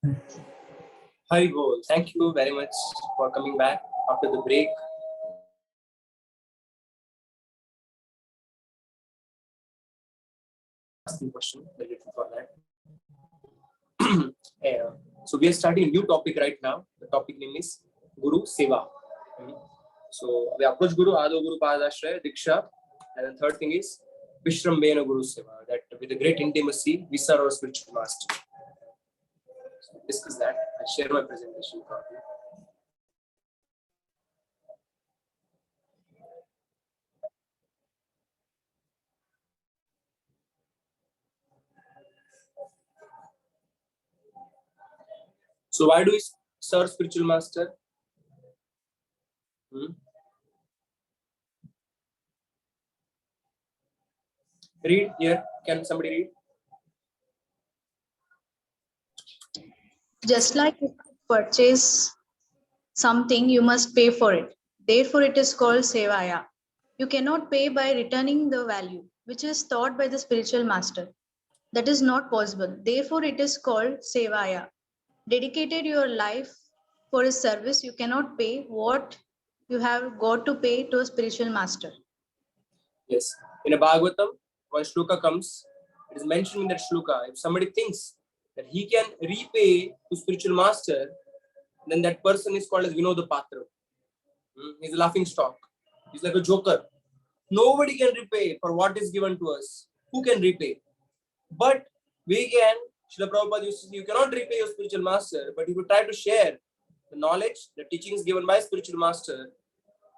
Hari Bol. Thank you very much for coming back after the break. Asking question related for that. Yeah. So we are starting a new topic right now. The topic name is Guru Seva. So we approach Guru, Ado Guru Padashraya, Diksha, and the third thing is Vishrambena Guru Seva. That with a great intimacy, we serve our spiritual master. So discuss that. I share my presentation copy. So why do we serve spiritual master? Read here. Can somebody read? Just like you purchase something, you must pay for it. Therefore, it is called Sevaya. You cannot pay by returning the value, which is taught by the spiritual master. That is not possible. Therefore, it is called Sevaya. Dedicated your life for his service, you cannot pay what you have got to pay to a spiritual master. Yes. In a Bhagavatam, when shloka comes, it is mentioned in that shloka. If somebody thinks that he can repay to spiritual master, then that person is called as Vinoda Patra. He's a laughing stock. He's like a joker. Nobody can repay for what is given to us. Who can repay? But we can. Srila Prabhupada used to say, you cannot repay your spiritual master, but if you try to share the knowledge, the teachings given by spiritual master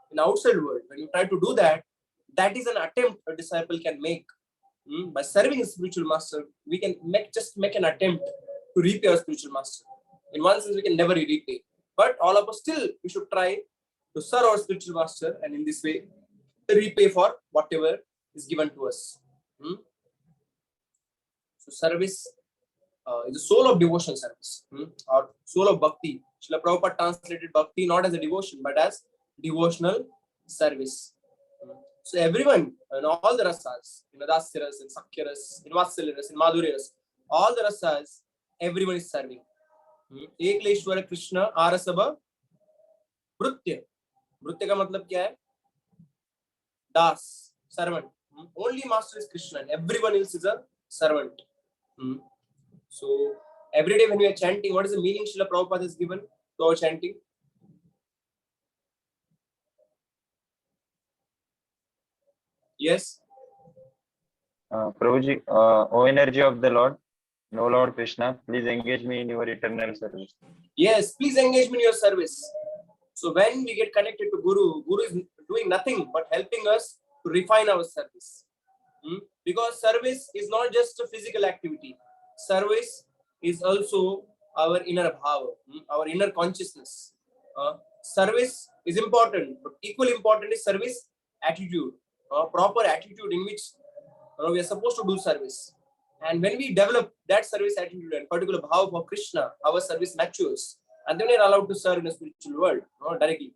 in the outside world, when you try to do that, that is an attempt a disciple can make. By serving a spiritual master, we can make an attempt to repay our spiritual master. In one sense, we can never repay. But all of us still, we should try to serve our spiritual master and in this way, repay for whatever is given to us. So service is the soul of devotion service or soul of bhakti. Srila Prabhupada translated bhakti not as a devotion but as devotional service. So everyone, in all the rasas, in Adasyaras, in Sakyaras, in Vatsalyaras, in Madhuryaras, all the rasas, everyone is serving. Ekleshwara Krishna Arasabha Bhrutya. Bhrutya ka matlab kya hai? Das, servant. Only master is Krishna and everyone else is a servant. So every day when we are chanting, what is the meaning Srila Prabhupada has given to our chanting? Yes. Prabhuji, O energy of the Lord, no Lord Krishna, please engage me in your eternal service. Yes, please engage me in your service. So when we get connected to Guru, Guru is doing nothing but helping us to refine our service. Because service is not just a physical activity. Service is also our inner bhava, our inner consciousness. Service is important, but equally important is service attitude, proper attitude in which we are supposed to do service. And when we develop that service attitude and particular bhava for Krishna, our service matures. And then we are allowed to serve in the spiritual world directly.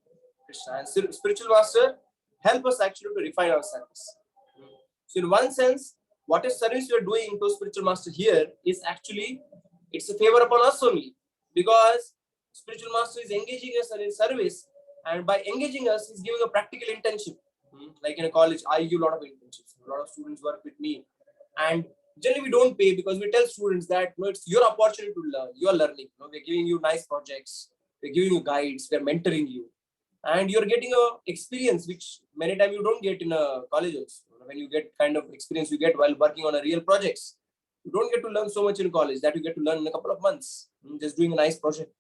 Krishna and spiritual master help us actually to refine our service. So in one sense, what is service we are doing to spiritual master here is actually, it's a favor upon us only. Because spiritual master is engaging us in service, and by engaging us, he's giving a practical internship. Like in a college, I give a lot of internships. A lot of students work with me. And generally we don't pay because we tell students that it's your opportunity to learn. You are learning. We're giving you nice projects. We're giving you guides. We're mentoring you. And you're getting a experience which many times you don't get in a college also. When you get kind of experience you get while working on a real projects. You don't get to learn so much in college that you get to learn in a couple of months. Just doing a nice project.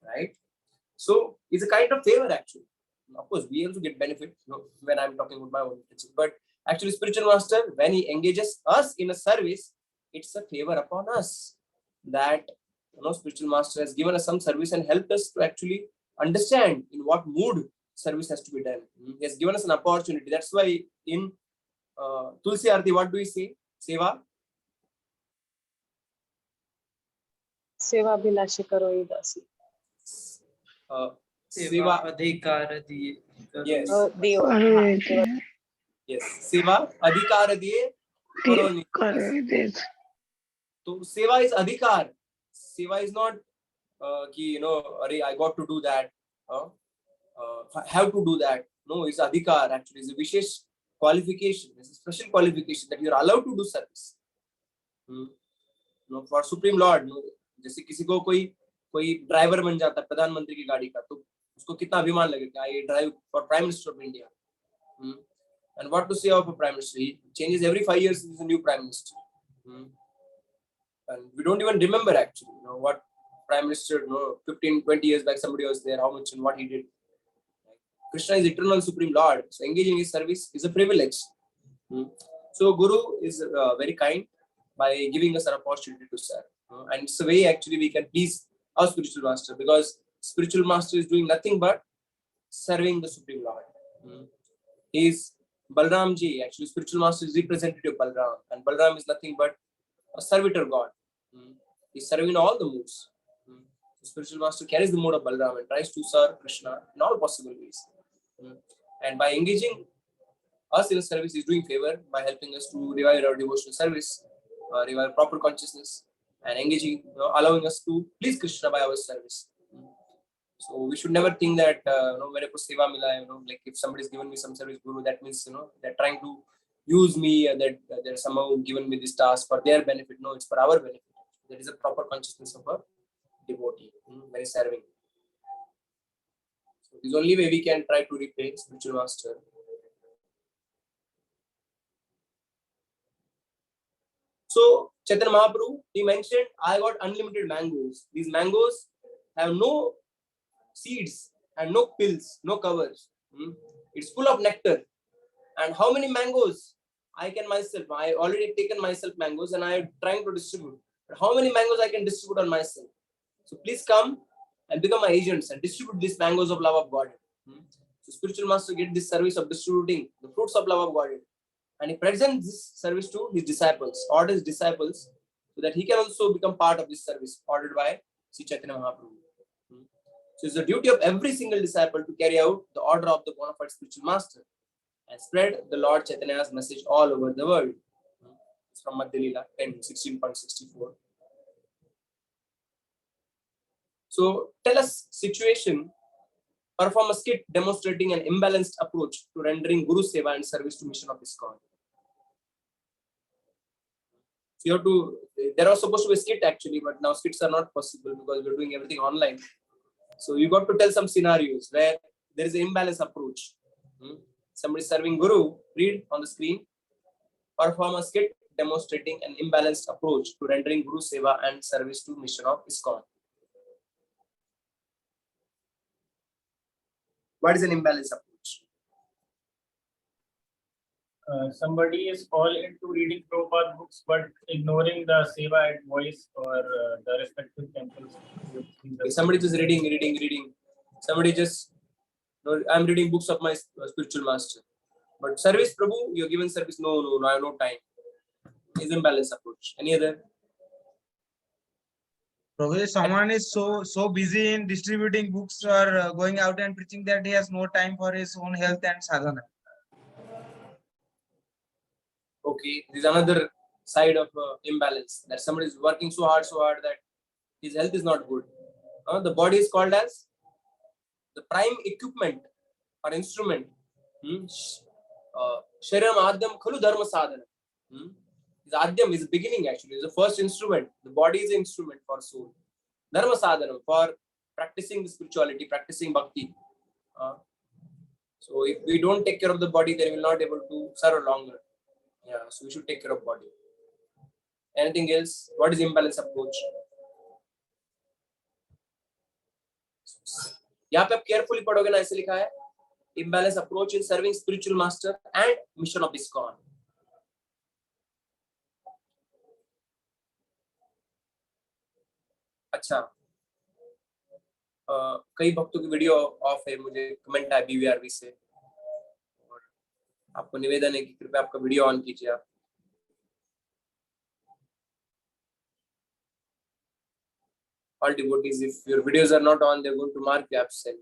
Right? So it's a kind of favor actually. Of course, we also get benefit when I'm talking about my own teaching. But actually, spiritual master, when he engages us in a service, it's a favor upon us that spiritual master has given us some service and helped us to actually understand in what mood service has to be done. He has given us an opportunity. That's why in Tulsi Arti, what do we say? Seva? Seva Bhilashi Karo Idasi. Seva Adhikar diye. Yes. Yes. Seva Adhikar diye karo nidasi. So seva is adhikar. Seva is not I got to do that, have to do that. No, it's adhikar actually. It's a vishesh qualification. It's a special qualification that you are allowed to do service. For Supreme Lord, जैसे किसी को कोई driver बन जाता है प्रधानमंत्री की गाड़ी का, तो उसको कितना अभिमान लगेगा, I drive for Prime Minister of India. And what to say of a Prime Minister? He changes every 5 years. He's a new Prime Minister. And we don't even remember actually, what Prime Minister, 15, 20 years back somebody was there, how much and what he did. Krishna is eternal Supreme Lord. So engaging his service is a privilege. So Guru is very kind by giving us an opportunity to serve. And it's a way actually we can please our spiritual master, because spiritual master is doing nothing but serving the Supreme Lord. He is Balram ji, actually spiritual master is representative of Balram, and Balram is nothing but a servitor God. He's serving in all the moods. The spiritual master carries the mode of Balram and tries to serve Krishna in all possible ways. And by engaging us in service, he's doing favor by helping us to revive our devotional service, revive proper consciousness, and engaging, allowing us to please Krishna by our service. So we should never think that mere ko seva mila hai, like if somebody is given me some service, Guru, that means they're trying to use me, that they're somehow given me this task for their benefit. No, it's for our benefit. There is a proper consciousness of a devotee, very serving. So this is the only way we can try to repay spiritual master. So Chaitanya Mahaprabhu, he mentioned, I got unlimited mangoes. These mangoes have no seeds and no pills, no covers. It's full of nectar. And how many mangoes I can myself? I already taken myself mangoes and I am trying to distribute. But how many mangoes I can distribute on myself? So please come and become my agents and distribute these mangoes of love of God. So spiritual master get this service of distributing the fruits of love of God. And he presents this service to his disciples, orders disciples, so that he can also become part of this service ordered by Sri Chaitanya Mahaprabhu. So it's the duty of every single disciple to carry out the order of the bona fide spiritual master and spread the Lord Chaitanya's message all over the world. It's from Madhya Leela 10:16.64. So tell us situation, perform a skit demonstrating an imbalanced approach to rendering Guru Seva and service to mission of ISKCON. So you have to, there was supposed to be a skit actually, but now skits are not possible because we're doing everything online. So you got to tell some scenarios where there is an imbalanced approach. Somebody serving Guru, read on the screen, perform a skit demonstrating an imbalanced approach to rendering Guru Seva and service to mission of ISKCON. What is an imbalanced approach? Somebody is all into reading Prabhupada books but ignoring the Seva advice for the respective temples. Somebody just reading. Somebody just, I'm reading books of my spiritual master. But service, Prabhu, you're given service. No, I have no time. Is imbalanced approach. Any other? Prabhu, someone is so busy in distributing books or going out and preaching that he has no time for his own health and sadhana. Okay, this is another side of imbalance, that somebody is working so hard that his health is not good. The body is called as the prime equipment or instrument. Sharam Adyam Khalu Dharma Sadhana. Adyam is the beginning actually, is the first instrument. The body is the instrument for soul. Dharma Sadhana for practicing the spirituality, practicing bhakti. So if we don't take care of the body, then we will not be able to serve longer. Yeah, so we should take care of body. Anything else? What is imbalance approach? यहाँ पे आप carefully पढ़ोगे ना, ऐसे लिखा है imbalance approach in serving spiritual master and mission of ISKCON. अच्छा, कई भक्तों की वीडियो ऑफ है, मुझे कमेंट आया BVRV से, और आपको निवेदन है कि कृपया आपका वीडियो ऑन कीजिए आप. All devotees, if your videos are not on, they're going to mark you absent.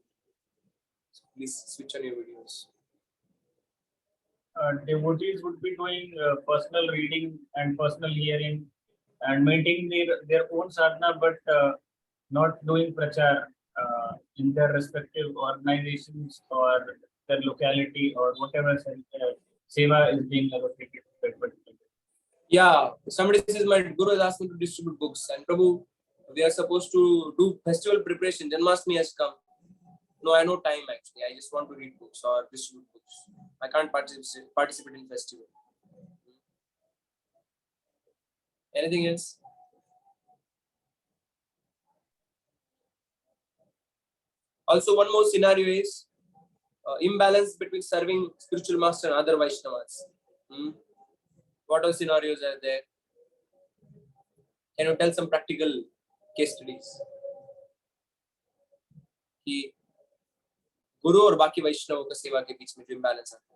So please switch on your videos. Devotees would be doing personal reading and personal hearing and maintaining their own sadhana, but not doing prachar in their respective organizations or their locality or whatever seva is being allocated to that particular. Yeah, somebody says my guru has asked me to distribute books, and Prabhu, we are supposed to do festival preparation. Janmashtami has come. No, I know time actually. I just want to read books or distribute books. I can't participate in festival. Anything else? Also, one more scenario is imbalance between serving spiritual master and other Vaishnavas. What are scenarios are there? Can you tell some practical case studies? कि गुरु और बाकी वैष्णवों का सेवा के बीच में जो imbalance आता है.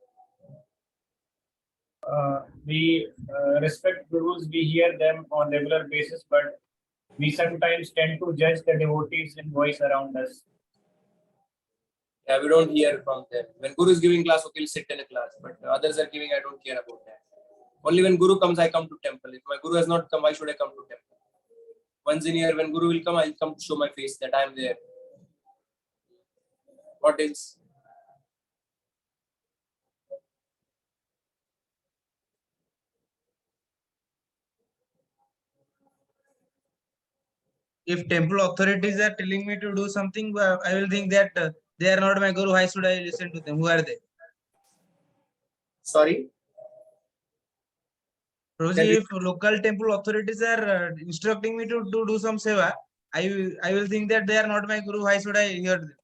We respect gurus, we hear them on regular basis, but we sometimes tend to judge the devotees in voice around us. Yeah, we don't hear from them. When Guru is giving class, okay, we'll sit in a class. But others are giving, I don't care about that. Only when Guru comes, I come to temple. If my Guru has not come, why should I come to temple? Once in a year, when Guru will come, I'll come to show my face that I am there. What else? If temple authorities are telling me to do something, I will think that they are not my guru. Why should I listen to them? Who are they? Sorry? Roji, if local temple authorities are instructing me to do some seva, I will think that they are not my guru. Why should I hear them?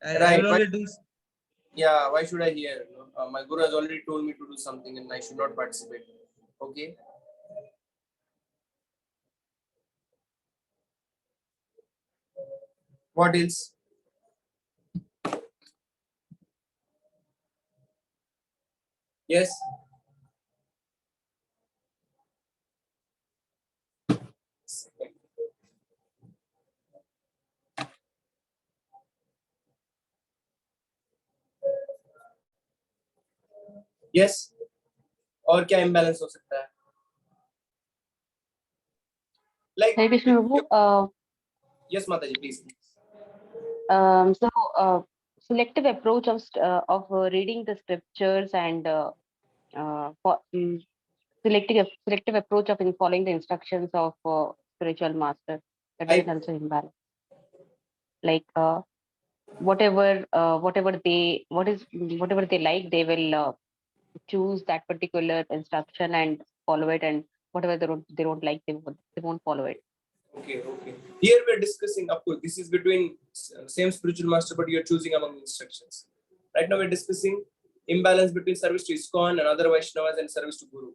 I Right. will only do. Yeah, why should I hear? My Guru has already told me to do something and I should not participate. Okay. What else? Yes. Yes. और क्या imbalance हो सकता है? Like. Hare Krishna Prabhu, Yes, Mataji, please. Selective approach of reading the scriptures and selective approach of following the instructions of spiritual master, that is also imbalance. Like whatever they like, they will choose that particular instruction and follow it, and whatever they don't like, they won't follow it. Okay. Here we are discussing, of course, this is between same spiritual master, but you are choosing among instructions. Right now we are discussing imbalance between service to ISKCON and other Vaishnavas and service to Guru.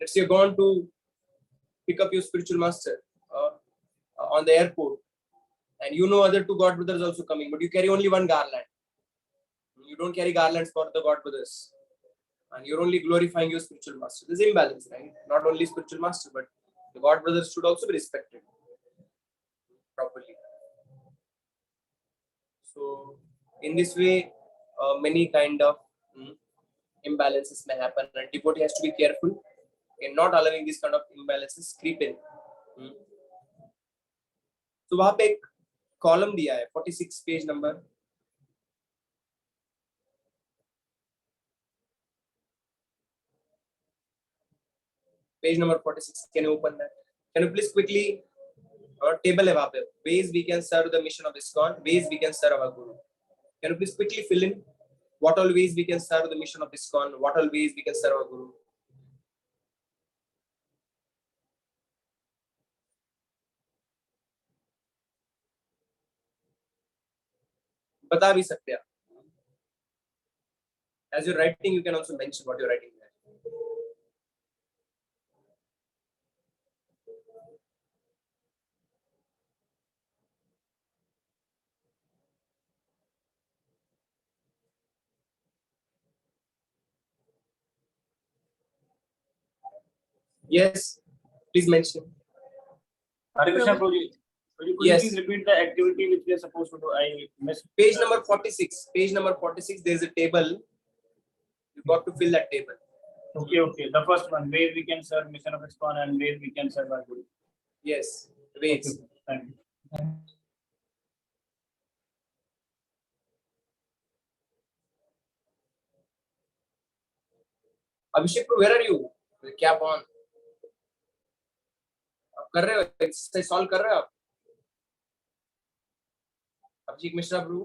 Let's say you're gone to pick up your spiritual master on the airport, and you know other two God brothers also coming, but you carry only one garland. You don't carry garlands for the God brothers. And you're only glorifying your spiritual master. There's imbalance, right? Not only spiritual master, but the God brothers should also be respected properly. So, in this way, many kind of imbalances may happen, and devotee has to be careful in not allowing these kind of imbalances creep in. So, वहाँ पे एक column दिया है, 46 page number. Page number 46. Can you open that? Can you please quickly? Table है वहाँ पे. Ways we can serve the mission of ISKCON. Ways we can serve our Guru. Can you please quickly fill in what all ways we can serve the mission of ISKCON? What all ways we can serve our Guru? बता भी सकते हैं. As you're writing, you can also mention what you're writing there. Yes, please mention. Hare Krishna Prabhu, could you please repeat the activity which we are supposed to do? I missed. Page number 46. Page number 46. There is a table. You got to fill that table. Okay. The first one, ways we can serve mission of ISKCON and ways we can serve our Guru. Yes, Okay, ways. thank you. Abhishek, where are you? Cap on. आप कर रहे हो exercise solve कर रहे हो आप Abhishek Mishra bro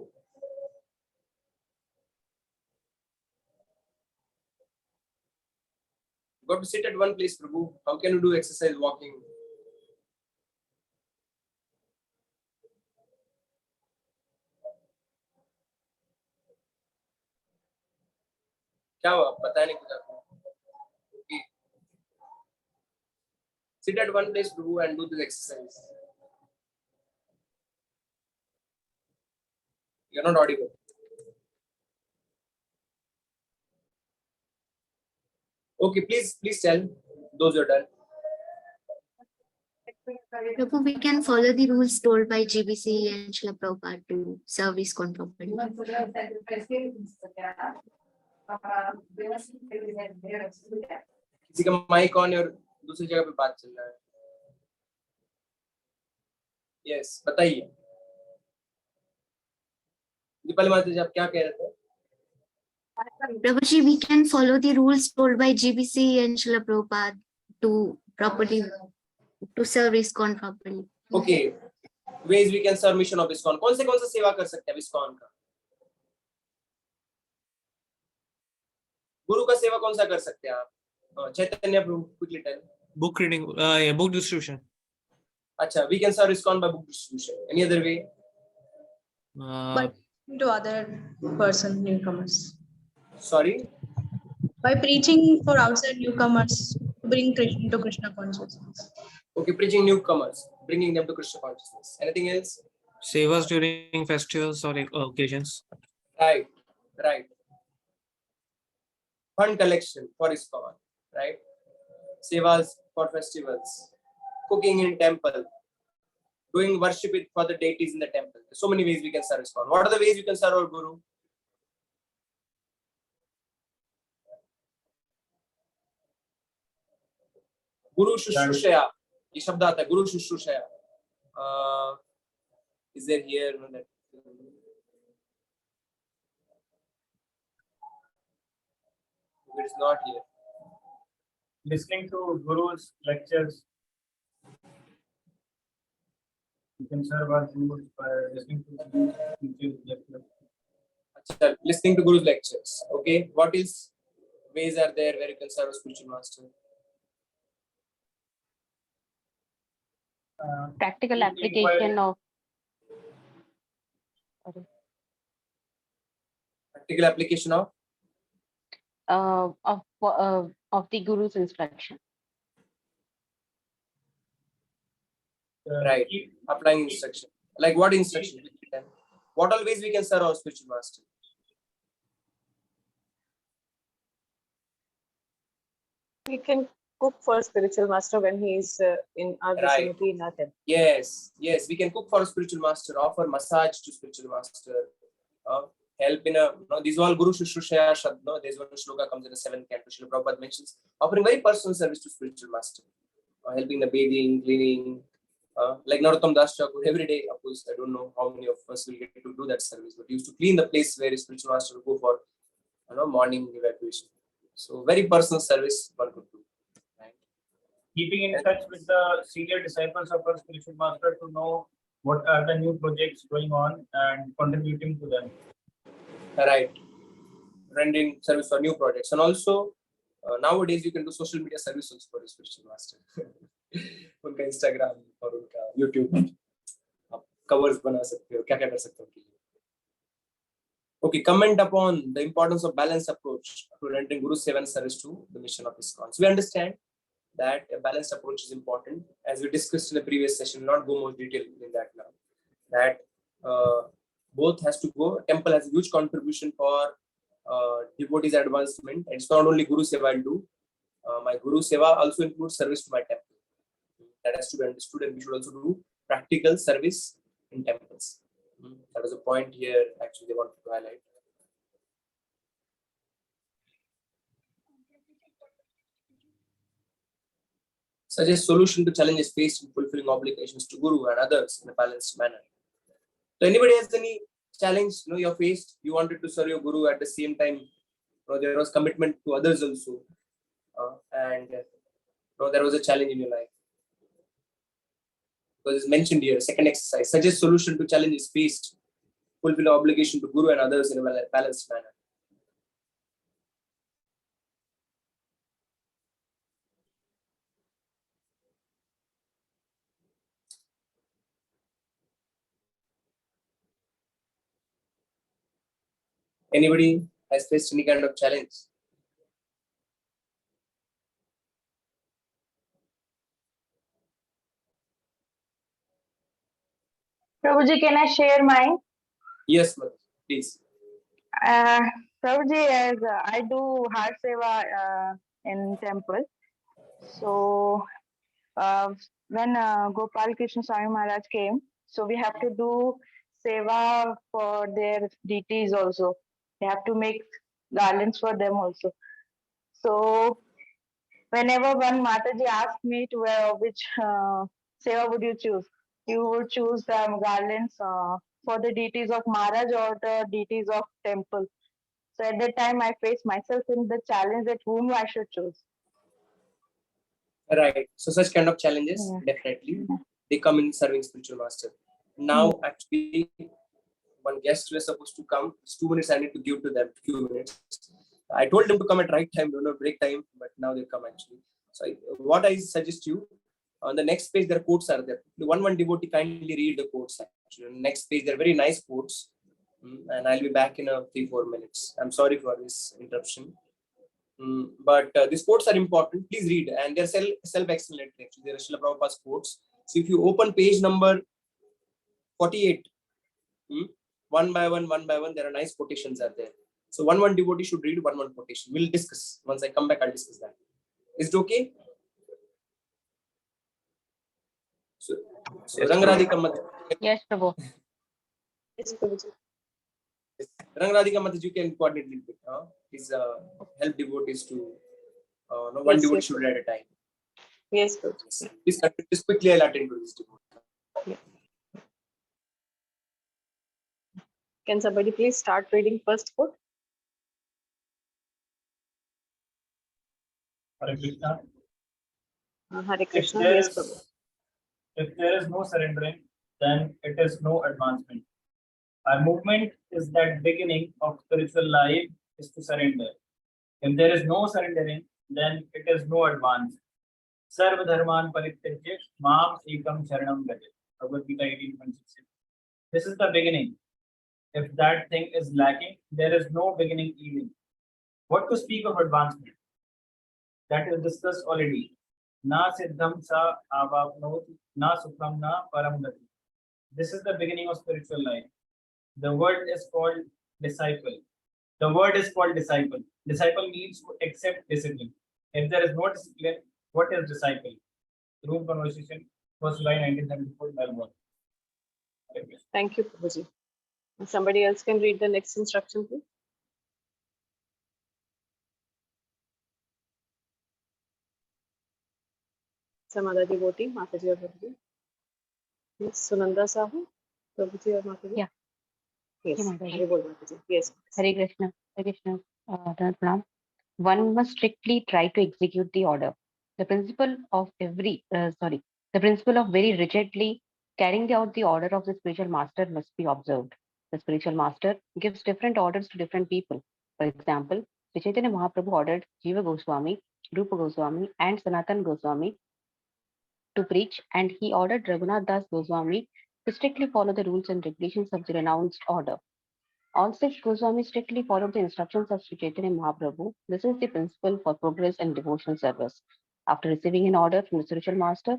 got to sit at one place Prabhu. How can you do exercise walking? क्या हुआ पता नहीं कुछ आपको okay. Sit at one place Prabhu and do this exercise. You're not audible. Okay, please tell those who are done. Prabhu, we can follow the rules told by GBC and Srila Prabhupada to serve ISKCON properly. किसी का mic on और दूसरी जगह पे बात चल रहा है यस बताइए दीपाली माता जी आप क्या कह रहे थे Prabhuji, we can follow the rules told by GBC and Srila Prabhupada to properly to serve ISKCON properly. Okay, ways we can serve mission of ISKCON. कौन सा सेवा कर सकते हैं ISKCON का गुरु का सेवा कौन सा कर सकते हैं आप Chaitanya Prabhu quickly tell book reading, book distribution. अच्छा we can serve ISKCON by book distribution. Any other way? But to other person newcomers. Sorry. By preaching for outside newcomers to bring Krishna to Krishna consciousness. Okay, preaching newcomers, bringing them to Krishna consciousness. Anything else? Sevas during festivals or occasions. Right. Fund collection for ISKCON, right? Sevas for festivals, cooking in temple, doing worship for the deities in the temple. There's so many ways we can serve ISKCON. What are the ways we can serve our Guru? Guru Shushrusha. ये शब्द आता है गुरु शुश्रूषया. Is there here? No, that. It is not here. Listening to Guru's lectures. You can serve our Guru by listening to Guru's lectures. Achha, listening to Guru's lectures. Okay. What else ways are there where you can serve a spiritual master? Practical application of Practical application of the Guru's instruction. Right. Applying instruction. Like what instruction? What all ways we can serve our spiritual master? We can cook for spiritual master when he is in our Right. vicinity in our temple. Yes. We can cook for a spiritual master, offer massage to spiritual master, help in a, these are all Guru Shushrusha Shadna. There's one shloka comes in the 7th canto. Srila Prabhupada mentions offering very personal service to spiritual master, helping the bathing, cleaning, like Narottam Das Thakur every day. Of course, I don't know how many of us will get to do that service, but he used to clean the place where his spiritual master will go for morning evacuation. So very personal service one could do. Keeping in touch with the senior disciples of our spiritual master to know what are the new projects going on and contributing to them. Right. Rendering service for new projects. And also, nowadays you can do social media services for your spiritual master. उनका Instagram और उनका YouTube. आप covers बना सकते हो, क्या-क्या कर सकते हो उनके लिए. Okay, comment upon the importance of balanced approach to rendering Guru Seva and service to the mission of ISKCON. So we understand that a balanced approach is important. As we discussed in the previous session, not go more detail in that now. That both has to go. Temple has a huge contribution for devotees' advancement. And it's not only Guru Seva I'll do. My Guru Seva also includes service to my temple. That has to be understood, and we should also do practical service in temples. That was a point here actually they wanted to highlight. Suggest solution to challenges faced in fulfilling obligations to Guru and others in a balanced manner. So anybody has any challenge you have faced? You wanted to serve your Guru at the same time. There was commitment to others also, and there was a challenge in your life. Because it's mentioned here, second exercise, suggest solution to challenges faced, fulfill obligation to Guru and others in a balanced manner. Anybody has faced any kind of challenge? Prabhuji, can I share mine? Yes, ma'am. Please. Prabhuji, as I do heart seva in temple. So when Gopal Krishna Swami Maharaj came, so we have to do seva for their deities also. We have to make garlands for them also. So whenever one Mataji asked me to wear which seva would you choose, you would choose the garlands for the deities of Maharaj or the deities of temple. So at that time, I faced myself in the challenge that whom I should choose. Right. So such kind of challenges, definitely, they come in serving spiritual master. Now, actually, one guest was supposed to come. It's 2 minutes I need to give to them. Few minutes. I told them to come at right time, break time, but now they come actually. So what I suggest you, on the next page, their quotes are there. One devotee kindly read the quotes actually. On the next page, they're very nice quotes. And I'll be back in 3-4 minutes. I'm sorry for this interruption. But these quotes are important. Please read, and they're self-explanatory. Actually, they're Srila Prabhupada's quotes. So if you open page number 48, one by one, there are nice quotations are there. So one devotee should read one quotation. We'll discuss. Once I come back, I'll discuss that. Is it okay? So Yes, Rangaradhika Mataji. Yes, Prabhu. Yes, Prabhuji. Rangaradhika Mataji, you can coordinate a little bit. Please help devotees to one Yes, devotee yes, should read at a time. Yes, Prabhuji. Please continue. Just quickly, I'll attend to this devotee. Can somebody please start reading first quote? Hare Krishna. Hare Krishna. Yes, Prabhu. If there is no surrendering, then it is no advancement. Our movement is that beginning of spiritual life is to surrender. If there is no surrendering, then it is no advance. Sarva dharman parityajya mam ekam sharanam gaja. Bhagavad Gita 18.6. This is the beginning. If that thing is lacking, there is no beginning even. What to speak of advancement? That is discussed already. Na siddham sa avapnoti, na sukham na param gati. This is the beginning of spiritual life. The word is called disciple. The word is called disciple. Disciple means to accept discipline. If there is no discipline, what is disciple? Room conversation, 1st July 1974, Melbourne. Thank you, Prabhuji. Somebody else can read the next instruction, please. Some other devotee, Mataji or Prabhuji. Yes, Sunanda Sahu, Prabhuji or Mataji? Yeah. Yes, Yeah, Mataji. Hare Bol, Mataji. Yes. Hare Krishna. Hare Krishna. Pranam. One must strictly try to execute the order. The principle of very rigidly carrying out the order of the spiritual master must be observed. The spiritual master gives different orders to different people. For example, Sri Chaitanya Mahaprabhu ordered Jiva Goswami, Rupa Goswami, and Sanatan Goswami to preach, and he ordered Raghunath Das Goswami to strictly follow the rules and regulations of the renounced order. All 6 Goswamis strictly followed the instructions of Sri Chaitanya Mahaprabhu. This is the principle for progress and devotional service. After receiving an order from the spiritual master,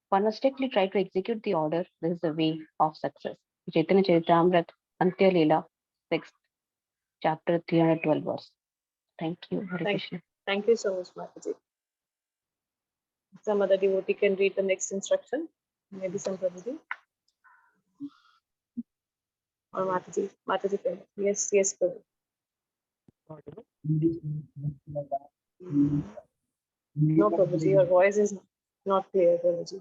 one must strictly try to execute the order. This is the way of success. Chaitanya Charitamrita, Antya Leela, 6th chapter, 312 verse. Thank you. Hare Krishna. Thank you so much, Mataji. Some other devotee can read the next instruction. Maybe some Prabhuji. Or Mataji. Mataji can. Yes, yes, Prabhu. No, Prabhuji, your voice is not. Not clear, Prabhuji.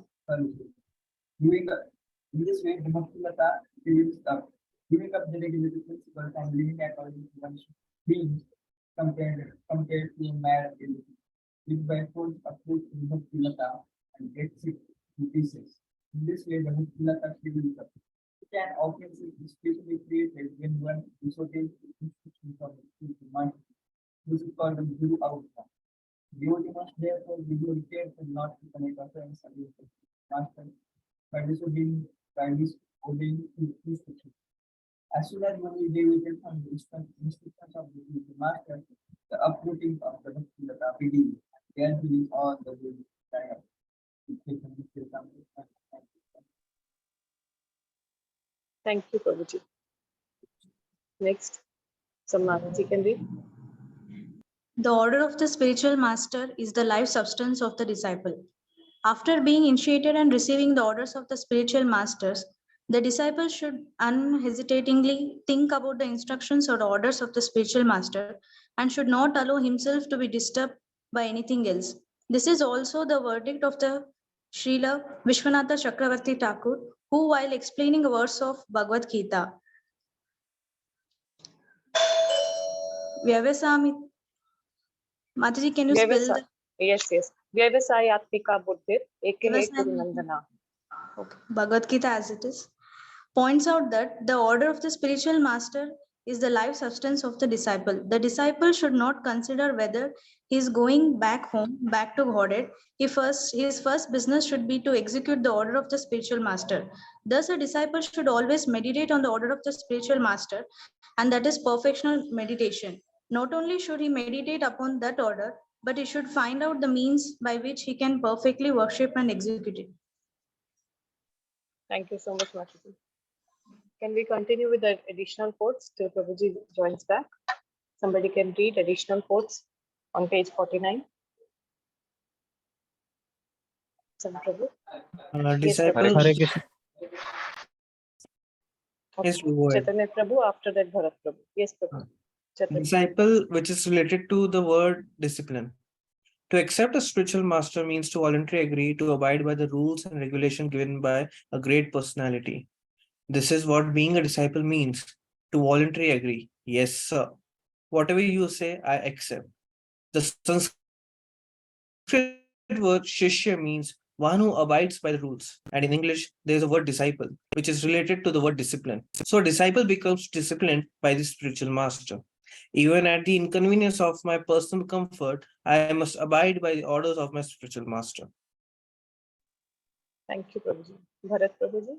Giving up, in this way, Bhaktilata gives up. Giving up the regular principles and living according to one's dreams compared to a mad ability. Live by force approach Bhaktilata and gets it to pieces. In this way, the Bhaktilata gives up. It can often be especially created when one disobeys the instructions of the mind. This is called the Guru outcome. Devotee must therefore be very careful not to commit offense against the master by disobeying his instructions. As soon as one is deviated from the instructions of the master, the uprooting of the Bhaktilata begins. Then he is on the way to triumph. Thank you, Prabhuji. Next, Samnati can read. The order of the spiritual master is the life substance of the disciple. After being initiated and receiving the orders of the spiritual masters, the disciple should unhesitatingly think about the instructions or orders of the spiritual master and should not allow himself to be disturbed by anything else. This is also the verdict of the Srila Vishwanatha Chakravarti Thakur, who, while explaining a verse of Bhagavad Gita, Vyavasami. Mataji, can you spell the Yes. Vyavasayatmika buddhir ekehe kurunandana. Okay. Bhagavad Gita as it is, points out that the order of the spiritual master is the life substance of the disciple. The disciple should not consider whether he is going back home, back to Godhead. His first business should be to execute the order of the spiritual master. Thus, a disciple should always meditate on the order of the spiritual master, and that is perfectional meditation. Not only should he meditate upon that order, but he should find out the means by which he can perfectly worship and execute it. Thank you so much, Mataji. Can we continue with the additional quotes till Prabhuji joins back? Somebody can read additional quotes on page 49. Some Prabhu. Disciple. Hare Krishna. Okay. Yes, go ahead. Chaitanya Prabhu, after that Bharat Prabhu. Yes, Prabhu. Chaitanya. Disciple, which is related to the word discipline. To accept a spiritual master means to voluntarily agree to abide by the rules and regulation given by a great personality. This is what being a disciple means, to voluntarily agree. Yes, sir. Whatever you say, I accept. The Sanskrit word shishya means one who abides by the rules. And in English, there is a word disciple, which is related to the word discipline. So a disciple becomes disciplined by the spiritual master. Even at the inconvenience of my personal comfort, I must abide by the orders of my spiritual master. Thank you, Prabhuji. Bharat Prabhuji.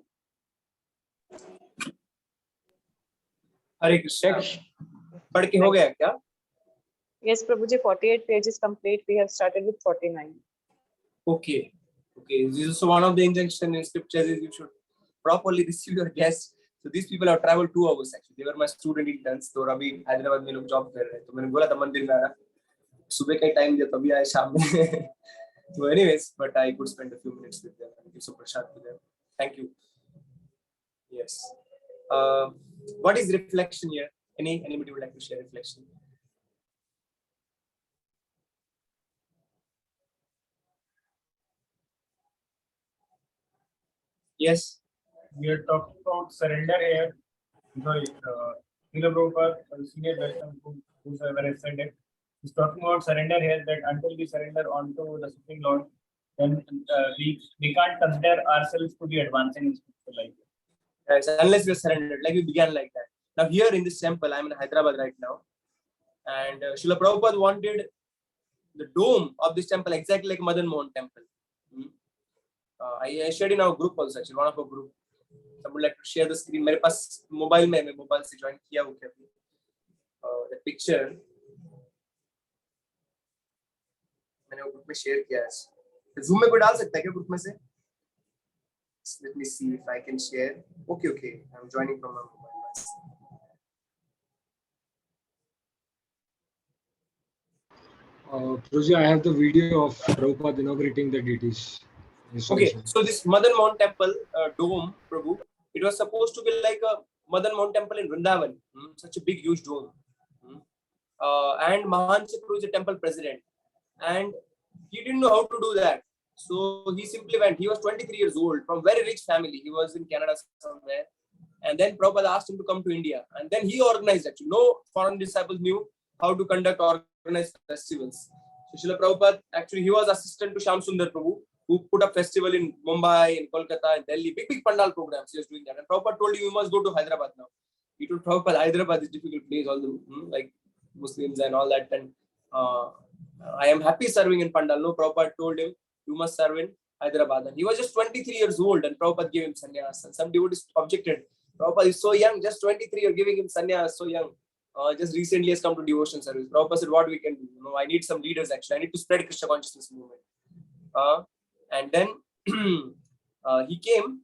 हरे कृष्ण पढ़ के हो गया क्या? Yes, Prabhuji, 48 pages complete. We have started with 49. Okay. This is also one of the injunctions in scriptures is you should properly receive your guests. So these people have traveled 2 hours actually. They were my student interns. तो अभी हैदराबाद में लोग job कर रहे हैं. तो मैंने बोला था मंदिर में आना. सुबह का टाइम दिया तभी आए शाम में. So anyways, but I could spend a few minutes with them and give some prasad to them. Thank you. Yes. What is reflection here? Anybody would like to share reflection? Yes. We are talking about surrender here. Sorry, Prabhupada, senior Vaishnava, whosoever has said it, is talking about surrender here, that until we surrender onto the Supreme Lord, then we can't consider ourselves to be advancing in spiritual life. Yes, unless we are surrendered, like we began like that. Now here in this temple, I'm in Hyderabad right now, and Srila Prabhupada wanted the dome of this temple exactly like Madan Mohan temple. I shared in our group also actually, one of our group. I would like to share the screen. मेरे पास mobile में मैं mobile से join किया हूँ क्या? The picture मैंने वो group में share किया है. Zoom में कोई डाल सकता है क्या group में से? Let me see if I can share. Okay. I'm joining from my mobile. Prabhuji, I have the video of Prabhupada inaugurating the deities. Okay, so this Madan Mohan temple dome, Prabhu, it was supposed to be like a Madan Mohan temple in Vrindavan, such a big, huge dome. And Mahan Chakru is the temple president, and he didn't know how to do that. So he simply went. He was 23 years old from very rich family. He was in Canada somewhere. And then Prabhupada asked him to come to India. And then he organized actually. No foreign disciples knew how to conduct organized festivals. So Srila Prabhupada, actually, he was assistant to Shyam Sundar Prabhu, who put up festival in Mumbai, in Kolkata, in Delhi, big pandal programs. He was doing that. And Prabhupada told him, you must go to Hyderabad now. He told Prabhupada, Hyderabad is a difficult place, all the like Muslims and all that. And I am happy serving in pandal. No, Prabhupada told him, you must serve in Hyderabad. And he was just 23 years old, and Prabhupada gave him sannyas. And some devotees objected. Prabhupada is so young, just 23, you're giving him sannyas, so young. Just recently has come to devotion service. Prabhupada said, what we can do? I need some leaders actually. I need to spread Krishna consciousness movement. And then he came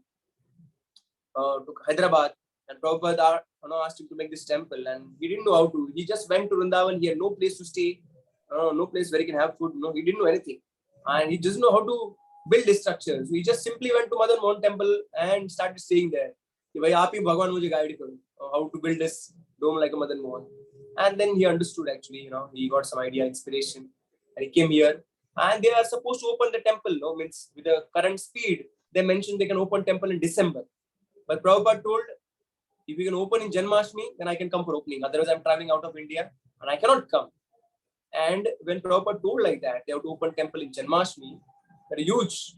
to Hyderabad, and Prabhupada asked him to make this temple, and he didn't know how to. He just went to Vrindavan. He had no place to stay, no place where he can have food. He didn't know anything, and he doesn't know how to build this structure. So he just simply went to Madan Mohan temple and started staying there. How to build this dome like a Madan Mohan. And then he understood actually, he got some idea, inspiration, and he came here. And they are supposed to open the temple, means with the current speed, they mentioned they can open temple in December. But Prabhupada told, if you can open in Janmashtami, then I can come for opening. Otherwise, I'm traveling out of India and I cannot come. And when Prabhupada told like that, they have to open temple in Janmashtami, a huge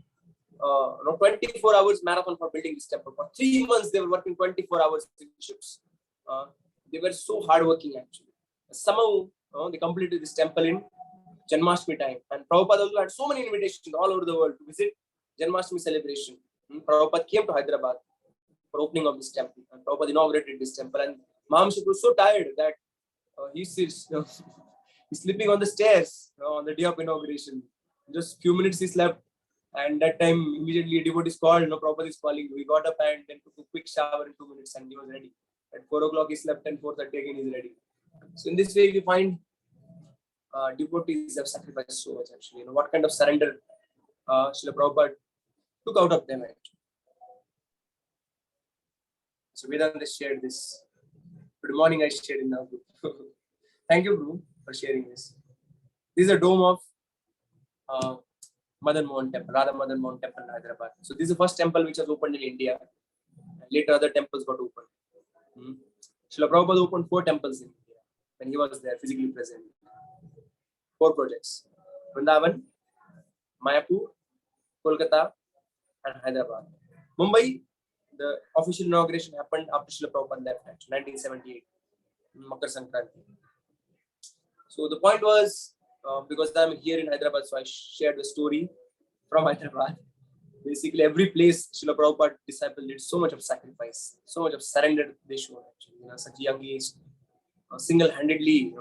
24 hours marathon for building this temple. For 3 months, they were working 24 hours in ships. They were so hardworking actually. Somehow, they completed this temple in Janmashtami time. And Prabhupada also had so many invitations all over the world to visit Janmashtami celebration. Prabhupada came to Hyderabad for opening of this temple. And Prabhupada inaugurated this temple. And Mahamsha was so tired that he's sleeping on the stairs on the day of inauguration. Just few minutes he slept. And that time, immediately a devotee is called, Prabhupada is calling. We got up and then took a quick shower in 2 minutes and he was ready. At 4 o'clock he slept and 4:30 again he's ready. So in this way, we find devotees have sacrificed so much actually. What kind of surrender Srila Prabhupada took out of them actually. So Vedanta shared this. Good morning, I shared in our group. Thank you, Guru, for sharing this. This is a dome of Madan Mohan Temple, Radha Madan Mohan Temple in Hyderabad. So this is the first temple which was opened in India. Later other temples got opened. Srila Prabhupada opened 4 temples in India when he was there physically present. 4 projects: Vrindavan, Mayapur, Kolkata, and Hyderabad. Mumbai, the official inauguration happened after Srila Prabhupada left, 1978, Makar Sankranti. So the point was, because I'm here in Hyderabad, so I shared the story from Hyderabad. Basically, every place Srila Prabhupada disciple did so much of sacrifice, so much of surrender they showed actually. Such a young age, single-handedly,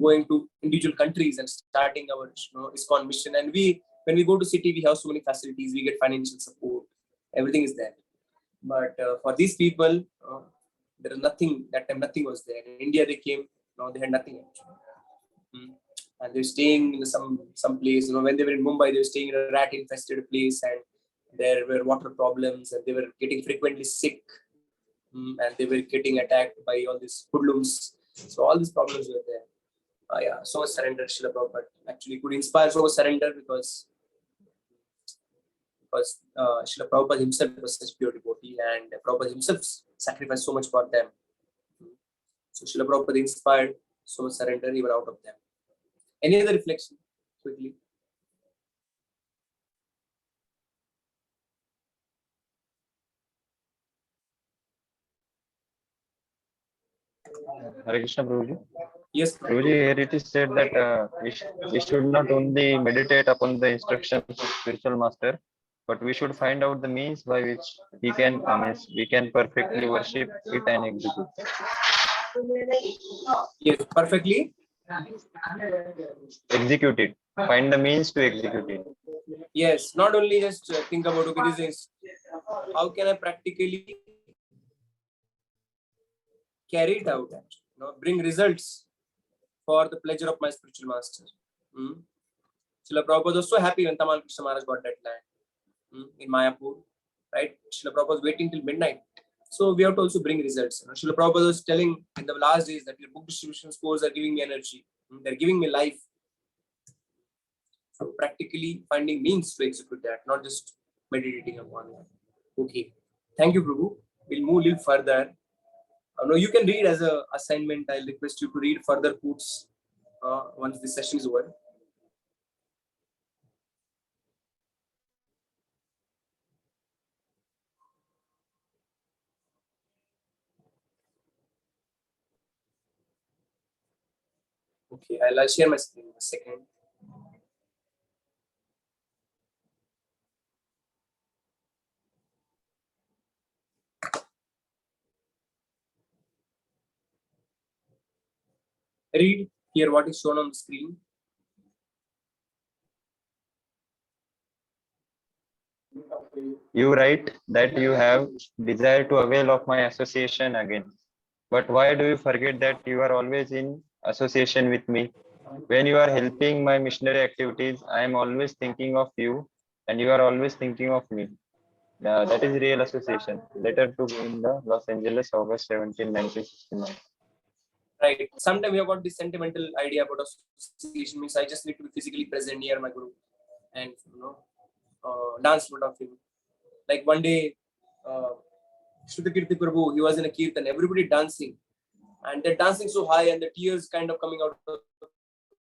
going to individual countries and starting our ISKCON mission. And when we go to city, we have so many facilities, we get financial support, everything is there. But for these people, there is nothing. That time, nothing was there. In India, they came, they had nothing actually. And they're staying in some place. When they were in Mumbai, they were staying in a rat-infested place, and there were water problems, and they were getting frequently sick, and they were getting attacked by all these hoodlums. So all these problems were there. So much surrender Srila Prabhupada actually could inspire so much surrender because Srila Prabhupada himself was such pure devotee, and Prabhupada himself sacrificed so much for them. So Srila Prabhupada inspired so much surrender even out of them. Any other reflection quickly? Hare Krishna, Prabhuji. Yes, Prabhuji, here it is said that we should not only meditate upon the instructions of spiritual master, but we should find out the means by which we can perfectly worship it and execute. Yes, perfectly. Execute it. Find the means to execute it. Yes, not only just think about, okay, this is how can I practically carry it out, bring results for the pleasure of my spiritual master. Srila Prabhupada was so happy when Tamal Krishna Maharaj got that land in Mayapur, right? Srila Prabhupada was waiting till midnight. So we have to also bring results. Srila Prabhupada was telling in the last days that your book distribution scores are giving me energy. They're giving me life. So practically finding means to execute that, not just meditating upon that. Okay. Thank you, Prabhu. We'll move a little further. No, you can read as a assignment. I'll request you to read further quotes once this session is over. Okay, I'll share my screen in a second. Read here what is shown on the screen. You write that you have desire to avail of my association again. But why do you forget that you are always in association with me? When you are helping my missionary activities, I am always thinking of you and you are always thinking of me. That is real association. Letter to Govinda, Los Angeles, August 17, 1969. Right. Sometimes we have got this sentimental idea about association, means I just need to be physically present near my guru and dance in front of him. Like one day, Shrutakirti Prabhu, he was in a kirtan, everybody dancing, and they're dancing so high, and the tears kind of coming out of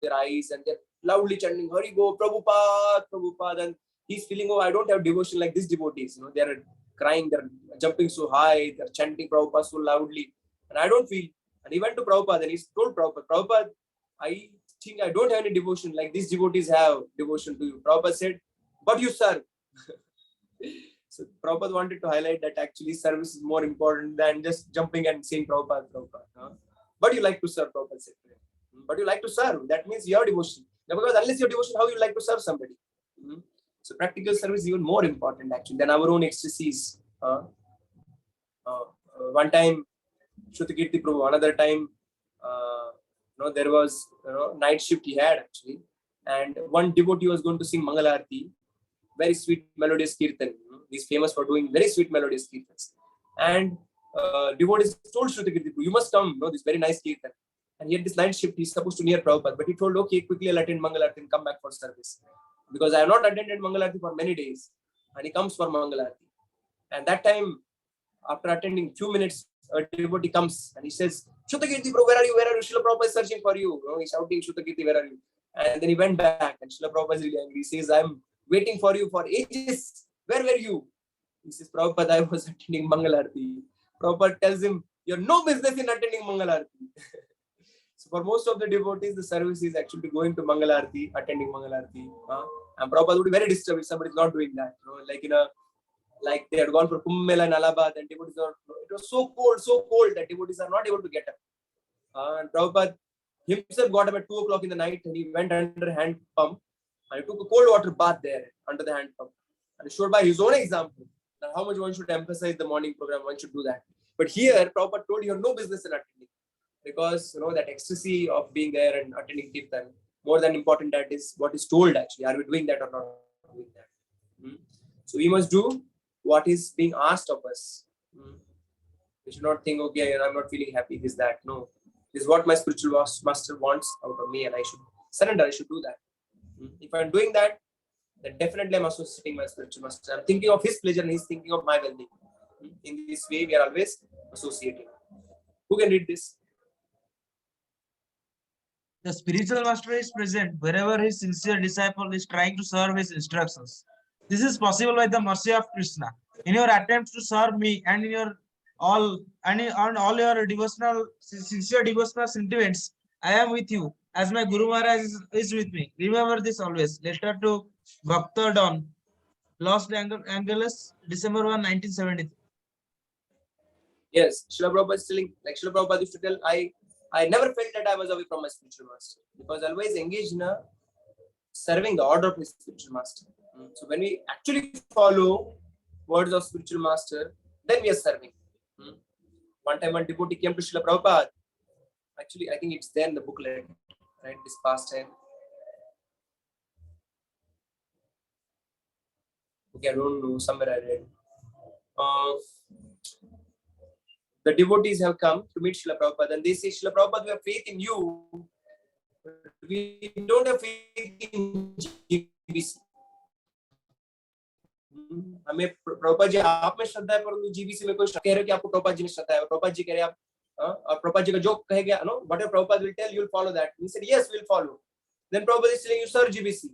their eyes, and they're loudly chanting Hari Go, Prabhupada, Prabhupada, and he's feeling, oh, I don't have devotion like these devotees. They're crying, they're jumping so high, they're chanting Prabhupada so loudly, and I don't feel. And he went to Prabhupada and he told Prabhupada, Prabhupada, I think I don't have any devotion like these devotees have devotion to you. Prabhupada said, but you serve. So Prabhupada wanted to highlight that actually service is more important than just jumping and saying Prabhupada, Prabhupada. But you like to serve, Prabhupada said. But you like to serve, that means your devotion. Because unless your devotion, how you like to serve somebody? So practical service is even more important actually than our own ecstasies. One time, Shrutakirti Prabhu, another time, there was night shift he had actually, and one devotee was going to sing Mangalarti, very sweet melodious kirtan. He's famous for doing very sweet melodious kirtans. And devotees told Shrutakirti Prabhu, you must come, this very nice kirtan. And he had this night shift, he's supposed to near Prabhupada, but he told, okay, quickly I'll attend Mangalarti and come back for service. Because I have not attended Mangalarti for many days. And he comes for Mangalarti. And that time, after attending few minutes, a devotee comes and he says, Shrutakirti Prabhu, where are you? Where are you? Srila Prabhupada is searching for you. He's shouting, Shrutakirti, where are you? And then he went back and Srila Prabhupada is really angry. He says, I'm waiting for you for ages. Where were you? He says, Prabhupada, I was attending Mangalarti. Prabhupada tells him, you have no business in attending Mangalarti. So for most of the devotees, the service is actually going to Mangalarti, attending Mangalarti. And Prabhupada would be very disturbed if somebody is not doing that. Like they had gone for Kumbh Mela in Allahabad and devotees are, it was so cold that devotees are not able to get up. And Prabhupada himself got up at 2 o'clock in the night and he went under a hand pump and he took a cold water bath there under the hand pump. And he showed by his own example that how much one should emphasize the morning program, one should do that. But here, Prabhupada told you have no business in attending because that ecstasy of being there and attending kirtan, more than important that is what is told actually. Are we doing that or not doing that? So we must do what is being asked of us. We should not think, okay, I'm not feeling happy, this, that. No, this is what my spiritual master wants out of me and I should surrender, I should do that. If I'm doing that, then definitely I'm associating my spiritual master. I'm thinking of his pleasure and he's thinking of my well-being. In this way, we are always associating. Who can read this? The spiritual master is present wherever his sincere disciple is trying to serve his instructions. This is possible by the mercy of Krishna. In your attempts to serve me and in your all your devotional, sincere devotional sentiments, I am with you as my Guru Maharaj is with me. Remember this always. Letter to Bhakta Don, Los Angeles, December 1, 1973. Yes, Srila Prabhupada is telling, like Srila Prabhupada used to tell, I never felt that I was away from my spiritual master because I always engaged in serving the order of his spiritual master. So when we actually follow words of spiritual master, then we are serving. One time one devotee came to Srila Prabhupada. Actually, I think it's there in the booklet, right? This past time. Okay, I don't know, somewhere I read. The devotees have come to meet Srila Prabhupada and they say, Srila Prabhupada, we have faith in you. We don't have faith in हमें प्रभुपाद जी आप में श्रद्धा है, परंतु GBC में कोई कह रहे हो कि आपको प्रभुपाद जी में श्रद्धा है, प्रभुपाद जी कह रहे हैं आप और प्रभुपाद जी का जो कहेगा, know whatever Prabhupada will tell, you'll follow that. He said yes, we'll follow. Then Prabhupada is telling you, sir, GBC.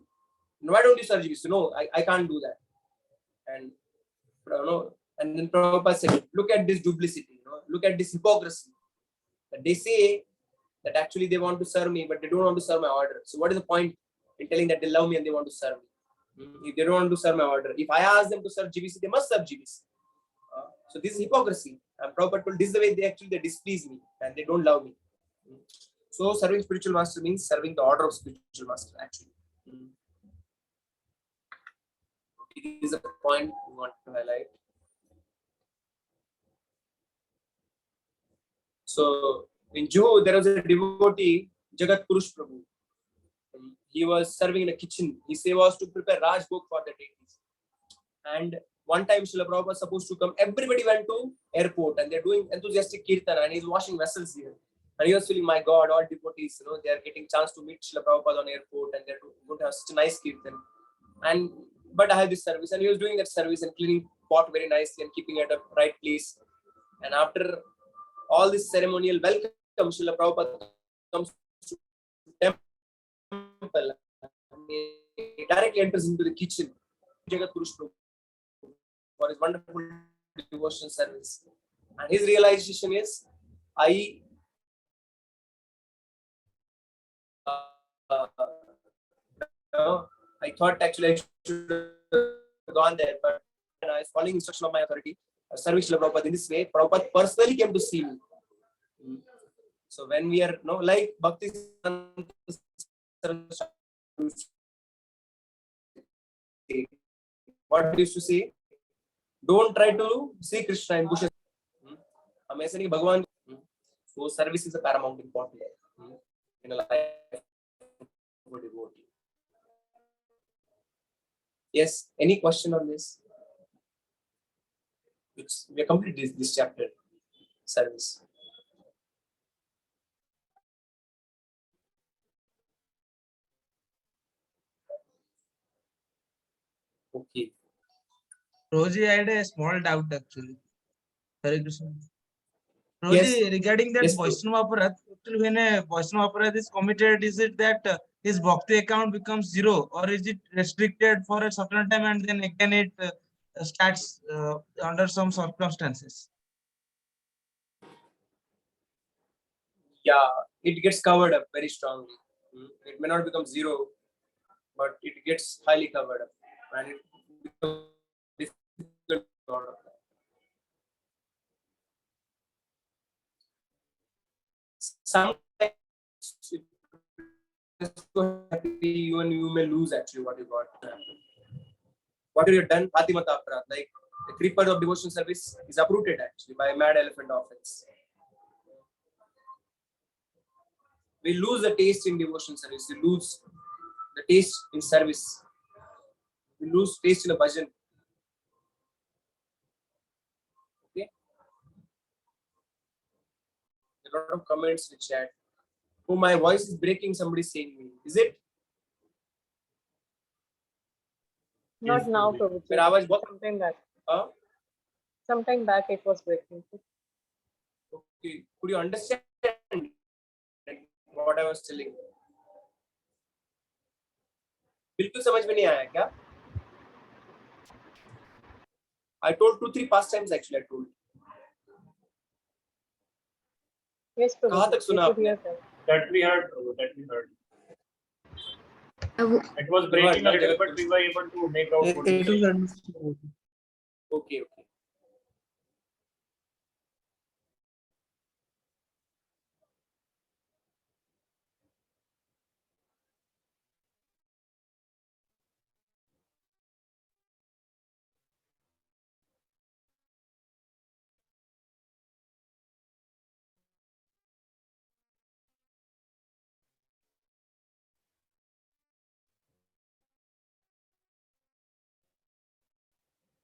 Why don't you serve GBC? No, I can't do that. And and then Prabhupada said, look at this duplicity, look at this hypocrisy. That they say that actually they want to serve me, but they don't want to serve my order. So what is the point in telling that they love me and they want to serve me? If they don't want to serve my order, if I ask them to serve GBC, they must serve GBC. So this is hypocrisy. And Prabhupada told this is the way they displease me and they don't love me. So serving spiritual master means serving the order of spiritual master actually. It is a point we want to highlight. So in Juhu, there was a devotee, Jagat Purush Prabhu. He was serving in a kitchen. His seva was to prepare Rajbhog for the deities. And one time Srila Prabhupada was supposed to come. Everybody went to airport and they're doing enthusiastic kirtan and he's washing vessels here. And he was feeling, my God, all devotees, they are getting chance to meet Srila Prabhupada on airport and they're going to have such a nice kirtan. But I have this service, and he was doing that service and cleaning pot very nicely and keeping it at the right place. And after all this ceremonial welcome, Srila Prabhupada comes to the temple. He directly enters into the kitchen. Jagat Purush Prabhu for his wonderful devotional service. And his realization is, I thought actually I should have gone there, but I was following instruction of my authority, serving Srila Prabhupada in this way. Prabhupada personally came to see me. So when we are like Bhakti, what he used to say, don't try to see Krishna in bushes. हम ऐसे नहीं भगवान, so service is a paramount important in a life of a devotee. Yes, any question on this? We are completed this chapter, service. Okay. Roji, I had a small doubt actually. Hare Krishna. Roji, Yes. regarding that Yes, Vaishnava Aparadh, actually when a Vaishnava Aparadh is committed, is it that his bhakti account becomes 0, or is it restricted for a certain time and then again it starts under some circumstances? Yeah, it gets covered up very strongly. It may not become 0, but it gets highly covered up, and it becomes difficult to order. Sometimes you may lose actually what you got. What you have done, Hatimata Aparadh, like the creeper of devotion service is uprooted actually by a mad elephant offense. We lose the taste in devotion service. We lose the taste in service. We lose taste in a bhajan. Okay. A lot of comments in the chat. Oh, my voice is breaking. Somebody saying me. Is it? Not now, Prabhuji. मेरा आवाज बहुत Sometime back. Sometime back it was breaking. Okay. Could you understand what I was telling? बिल्कुल समझ में नहीं आया क्या? I told 2-3 past times actually. I told. Yes, Prabhu. कहाँ तक सुना आपने? That we heard, Prabhu, that we heard. It was breaking a little, but we were able to make out what you said. Okay.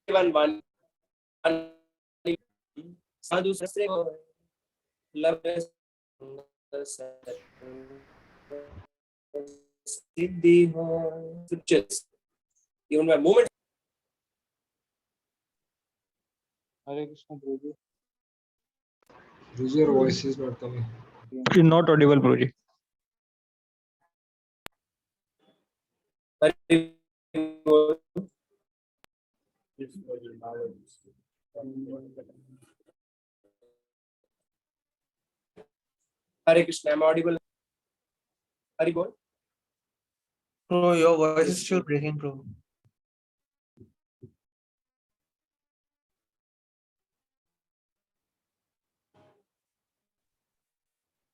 One. Sadhu Sastre love Siddhi scriptures. Even by moment Hare Krishna, Guruji. Guruji, your voice is not coming. It is not audible, Guruji. Hare Krishna, am I audible? Hari bol. Bro, your voice is still breaking, bro.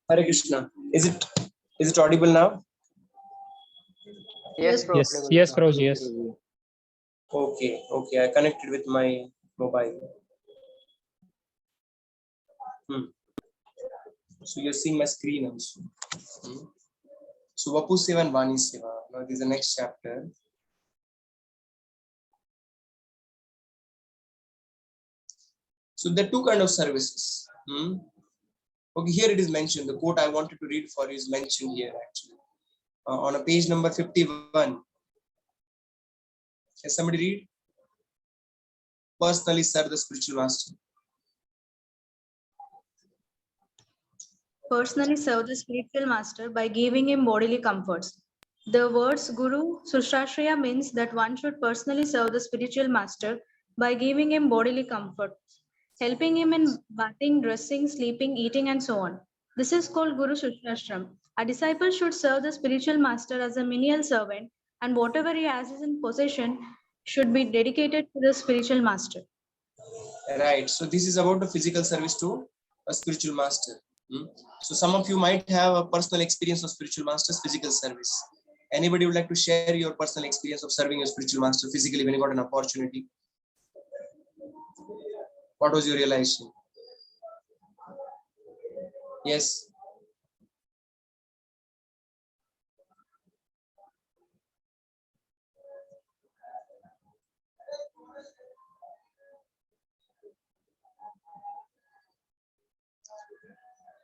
Hare Krishna. Is it audible now? Yes, Yes, yes, Prabhuji, yes. Okay, I connected with my mobile. So you're seeing my screen also. So Vapu Seva and Vani Seva. Now this is the next chapter. So there are two kind of services. Okay, here it is mentioned. The quote I wanted to read for you is mentioned here actually. On a page number 51. Can somebody read? Personally serve the spiritual master. Personally serve the spiritual master by giving him bodily comforts. The words Guru Sushrashriya means that one should personally serve the spiritual master by giving him bodily comfort, helping him in bathing, dressing, sleeping, eating, and so on. This is called Guru Sushrashram. A disciple should serve the spiritual master as a menial servant, and whatever he has in possession should be dedicated to the spiritual master. Right. So this is about the physical service to a spiritual master. So some of you might have a personal experience of spiritual master's physical service. Anybody would like to share your personal experience of serving your spiritual master physically when you got an opportunity? What was your realization? Yes.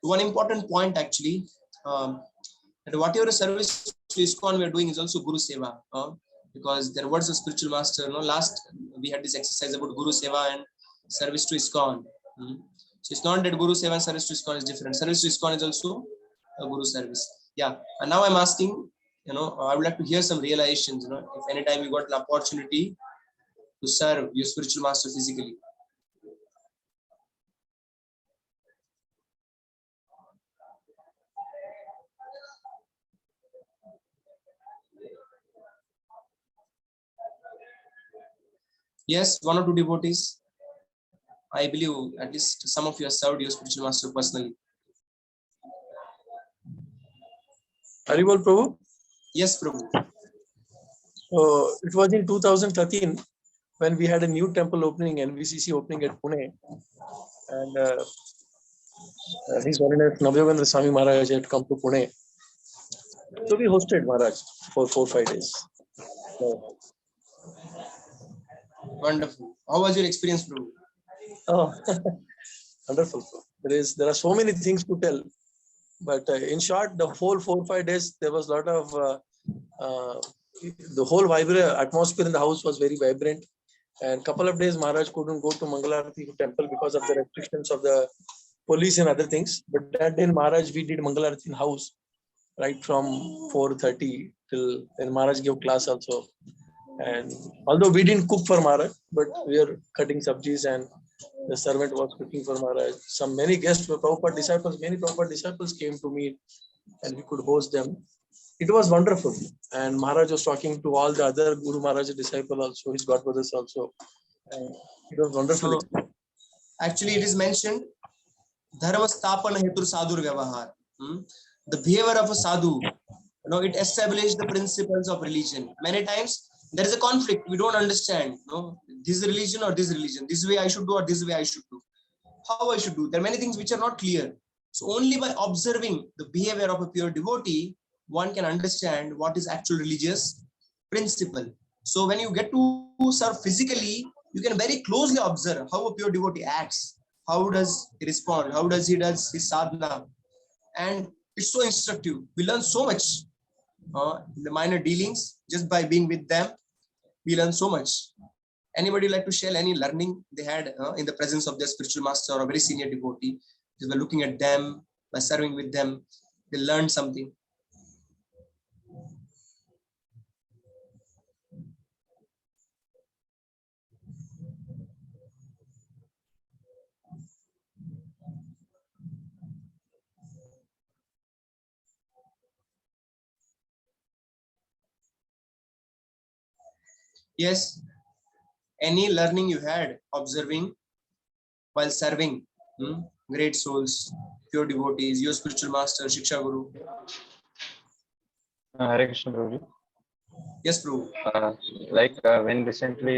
One important point actually, that whatever service to ISKCON we are doing is also Guru Seva, because there was a spiritual master. Last we had this exercise about Guru Seva and service to ISKCON. So it's not that Guru Seva and service to ISKCON is different. Service to ISKCON is also a Guru service. Yeah, and now I'm asking, I would like to hear some realizations. If anytime you got an opportunity to serve your spiritual master physically. Yes, one or two devotees. I believe at least some of you have served your spiritual master personally. Haribol Prabhu? Yes, Prabhu. So it was in 2013 when we had a new temple opening, NVCC opening at Pune. And His Holiness Navyogendra Swami Maharaj had come to Pune. So we hosted Maharaj for 4-5 days. So, wonderful. How was your experience, Prabhu? oh, wonderful. There are so many things to tell. But in short, the whole 4-5 days, there was a lot of, the whole atmosphere in the house was very vibrant. And couple of days, Maharaj couldn't go to Mangalarati temple because of the restrictions of the police and other things. But that day in Maharaj, we did Mangalarati in house, right from 4:30 till then Maharaj gave class also. And although we didn't cook for Maharaj, but we were cutting sabjis and the servant was cooking for Maharaj. Many guests were Prabhupada disciples, many Prabhupada disciples came to meet and we could host them. It was wonderful. And Maharaj was talking to all the other Guru Maharaj disciples also, his godbrothers also. And it was wonderful. So, actually, it is mentioned, Dharma Stapana Hetur Sadhur Vyavahar. The behavior of a sadhu, it established the principles of religion. Many times there is a conflict. We don't understand, this religion or this religion. This way I should do or this way I should do. How I should do. There are many things which are not clear. So only by observing the behavior of a pure devotee, one can understand what is actual religious principle. So when you get to serve physically, you can very closely observe how a pure devotee acts. How does he respond? How does he does his sadhana? And it's so instructive. We learn so much in the minor dealings just by being with them. We learn so much. Anybody like to share any learning they had in the presence of their spiritual master or a very senior devotee? They were looking at them, by serving with them, they learned something. Yes, any learning you had observing while serving great souls, pure devotees, your spiritual master, Shiksha Guru? Hare Krishna, Prabhuji. Yes, Prabhu. When recently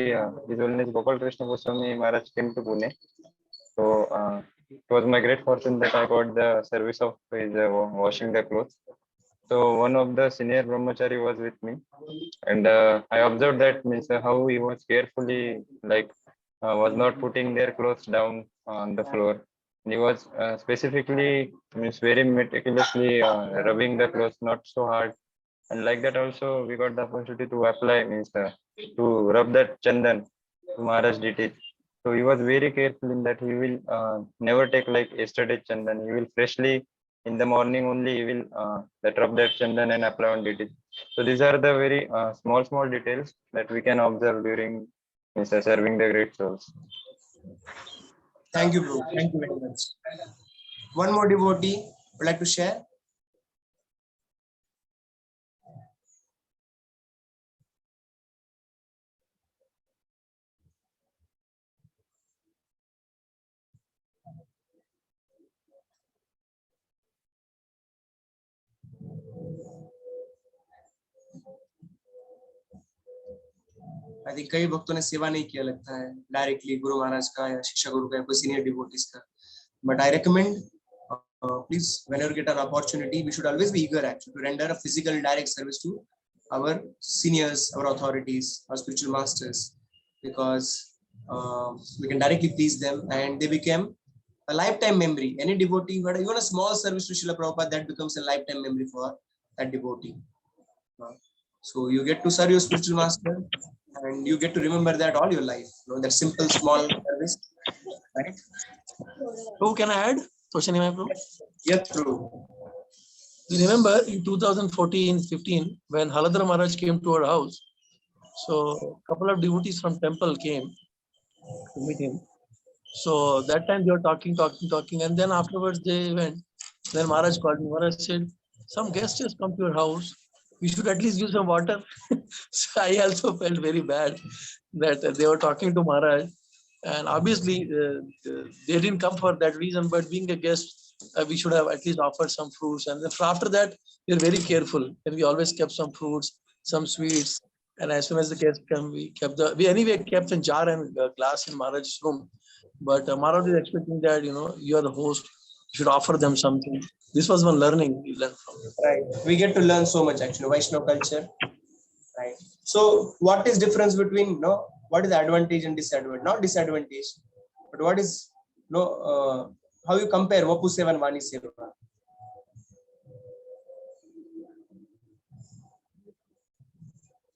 His Holiness Gopal Krishna Goswami Maharaj came to Pune, so it was my great fortune that I got the service of his washing the clothes. So one of the senior brahmachari was with me, and I observed that means how he was carefully was not putting their clothes down on the floor. He was specifically means very meticulously rubbing the clothes, not so hard. And like that also we got the opportunity to apply means to rub that chandan to Maharaj deities. So he was very careful in that he will never take like yesterday chandan. He will freshly in the morning only he will that rub that chandan and apply on deities. So these are the very small details that we can observe during means, serving the great souls. Thank you, bro. Thank you very much. One more devotee would like to share. I think कई भक्तों ने सेवा नहीं किया लगता है directly Guru Maharaj का या शिक्षा गुरु का या कोई सीनियर डिवोटीज का. But I recommend, please, whenever you get an opportunity, we should always be eager actually to render a physical direct service to our seniors, our authorities, our spiritual masters, because we can directly please them and they become a lifetime memory. Any devotee who had even a small service to Srila Prabhupada, that becomes a lifetime memory for that devotee. So you get to serve your spiritual master and you get to remember that all your life. That simple small service, right? Who can I add? Question, Nimai, bro? Yes, true. You remember in 2014-15 when Haladra Maharaj came to our house, so a couple of devotees from temple came to meet him. So that time they were talking, and then afterwards they went. Then Maharaj called me. Maharaj said, "Some guest has come to your house. You should at least give some water." So I also felt very bad that they were talking to Maharaj, and obviously they didn't come for that reason. But being a guest, we should have at least offered some fruits. And then after that, we are very careful, and we always kept some fruits, some sweets. And as soon as the guests come, we anyway kept a jar and glass in Maharaj's room. But Maharaj is expecting that you are the host, you should offer them something. This was one learning we learned from. Right. We get to learn so much actually, Vaishnava culture. Right. So what is difference between what is the advantage and disadvantage? Not disadvantage, but what is how you compare Vapu Seva and Vani Seva?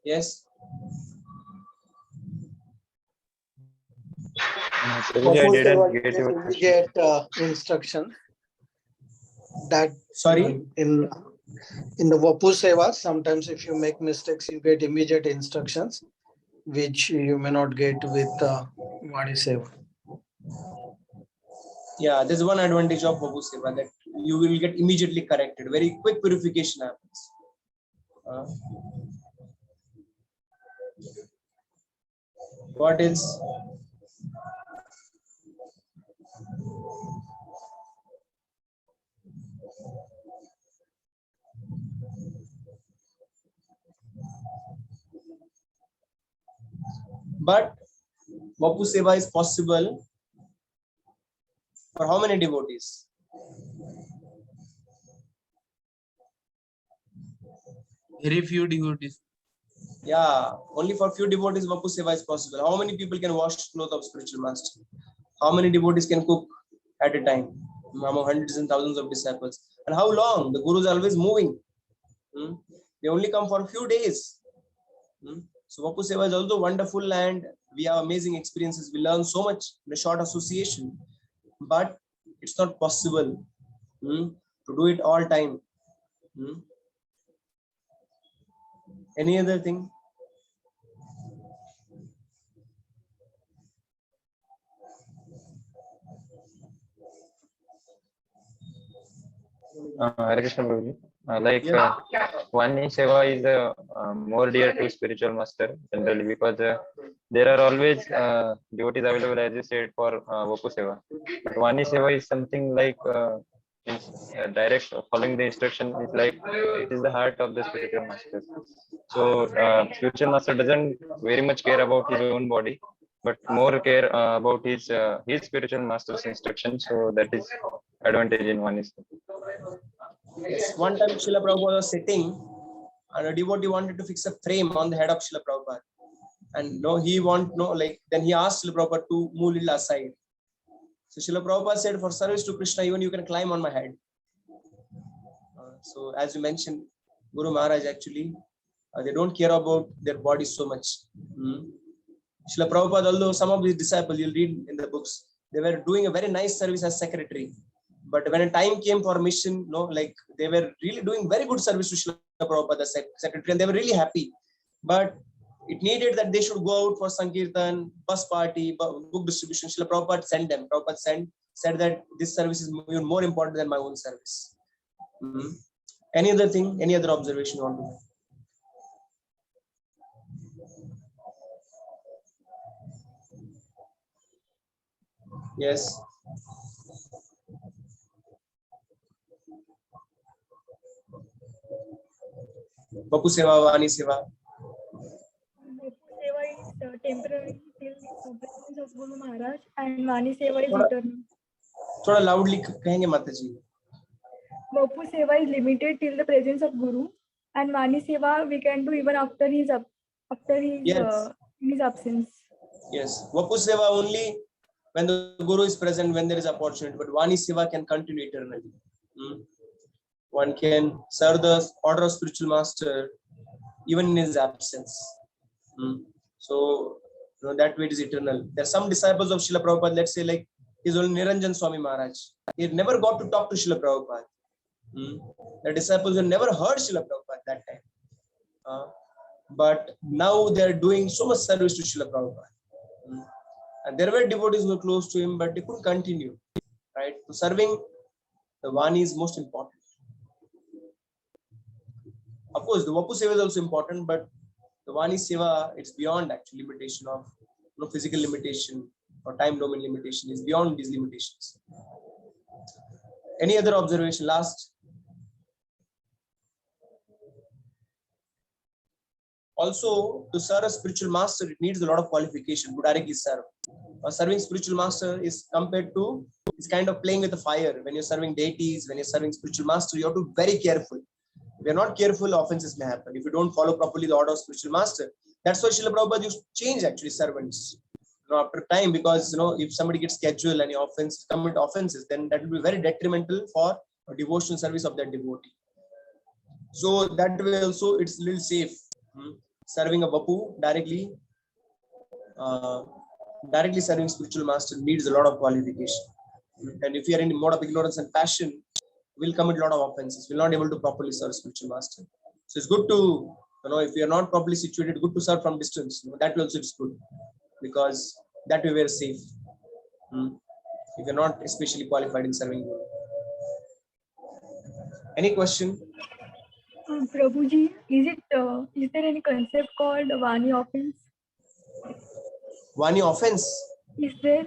Yes. Prabhuji, I didn't get your question. Immediate instruction that Sorry. in the Vapu Seva, sometimes if you make mistakes, you get immediate instructions, which you may not get with Vani Seva. Yeah, there's one advantage of Vapu Seva, that you will get immediately corrected. Very quick purification happens. What else? But Vapu Seva is possible for how many devotees? Very few devotees. Yeah, only for few devotees Vapu Seva is possible. How many people can wash clothes of spiritual master? How many devotees can cook at a time among hundreds and thousands of disciples? And how long? The Guru is always moving. They only come for a few days. So Vapu Seva is also wonderful and we have amazing experiences. We learn so much in a short association, but it's not possible to do it all time. Any other thing? Hare Krishna Prabhuji. Yeah. Vani Seva is more dear to spiritual master generally because there are always devotees available, as you said, for Vapu Seva. But Vani Seva is something like direct following the instruction is like it is the heart of the spiritual master. So spiritual master doesn't very much care about his own body, but more care about his spiritual master's instruction. So that is advantage in Vani Seva. Yes. One time Srila Prabhupada was sitting and a devotee wanted to fix a frame on the head of Srila Prabhupada. And then he asked Srila Prabhupada to move a little aside. So Srila Prabhupada said, for service to Krishna, even you can climb on my head. So as you mentioned, Guru Maharaj actually, they don't care about their body so much. Srila Prabhupada, although some of his disciples, you'll read in the books, they were doing a very nice service as secretary. But when a time came for mission, they were really doing very good service to Srila Prabhupada, the secretary, and they were really happy. But it needed that they should go out for Sankirtan, bus party, book distribution. Srila Prabhupada sent them. Prabhupada said that this service is even more important than my own service. Any other thing, any other observation you want to make? Yes. Vapu Seva, Vani Seva. Seva is temporary till the presence of Guru Maharaj, and Vani Seva is eternal. थोड़ा loudly कहेंगे माताजी. Vapu Seva is limited till the presence of Guru, and Vani Seva we can do even after his his absence. Yes, Vapu Seva only when the Guru is present, when there is opportunity, but Vani Seva can continue eternally. One can serve the order of spiritual master even in his absence. So that way it is eternal. There are some disciples of Srila Prabhupada, let's say like his only Niranjan Swami Maharaj. He never got to talk to Srila Prabhupada. The disciples have never heard Srila Prabhupada that time. But now they are doing so much service to Srila Prabhupada. And there were devotees who were close to him, but they couldn't continue. Right? So serving the Vani is most important. Of course, the Vapu Seva is also important, but the Vani Seva, it's beyond actual limitation of physical limitation or time domain limitation. Is beyond these limitations. Any other observation? Last. Also, to serve a spiritual master, it needs a lot of qualification to directly serve. Serving spiritual master is compared to, it's kind of playing with the fire. When you're serving deities, when you're serving spiritual master, you have to be very careful. If you're not careful, offenses may happen. If you don't follow properly the order of spiritual master, that's why Srila Prabhupada used to change actually servants after time, because if somebody gets casual and you commit offenses, then that will be very detrimental for a devotional service of that devotee. So that way also it's a little safe. Serving a Vapu directly serving spiritual master needs a lot of qualification. And if you are in a mode of ignorance and passion, will commit a lot of offenses, will not able to properly serve spiritual master. So it's good to, if you are not properly situated, good to serve from distance. That also is good, because that way we are safe. If you're not especially qualified in serving. Any question? Prabhuji, is there any concept called Vani offense? Vani offense? Is there?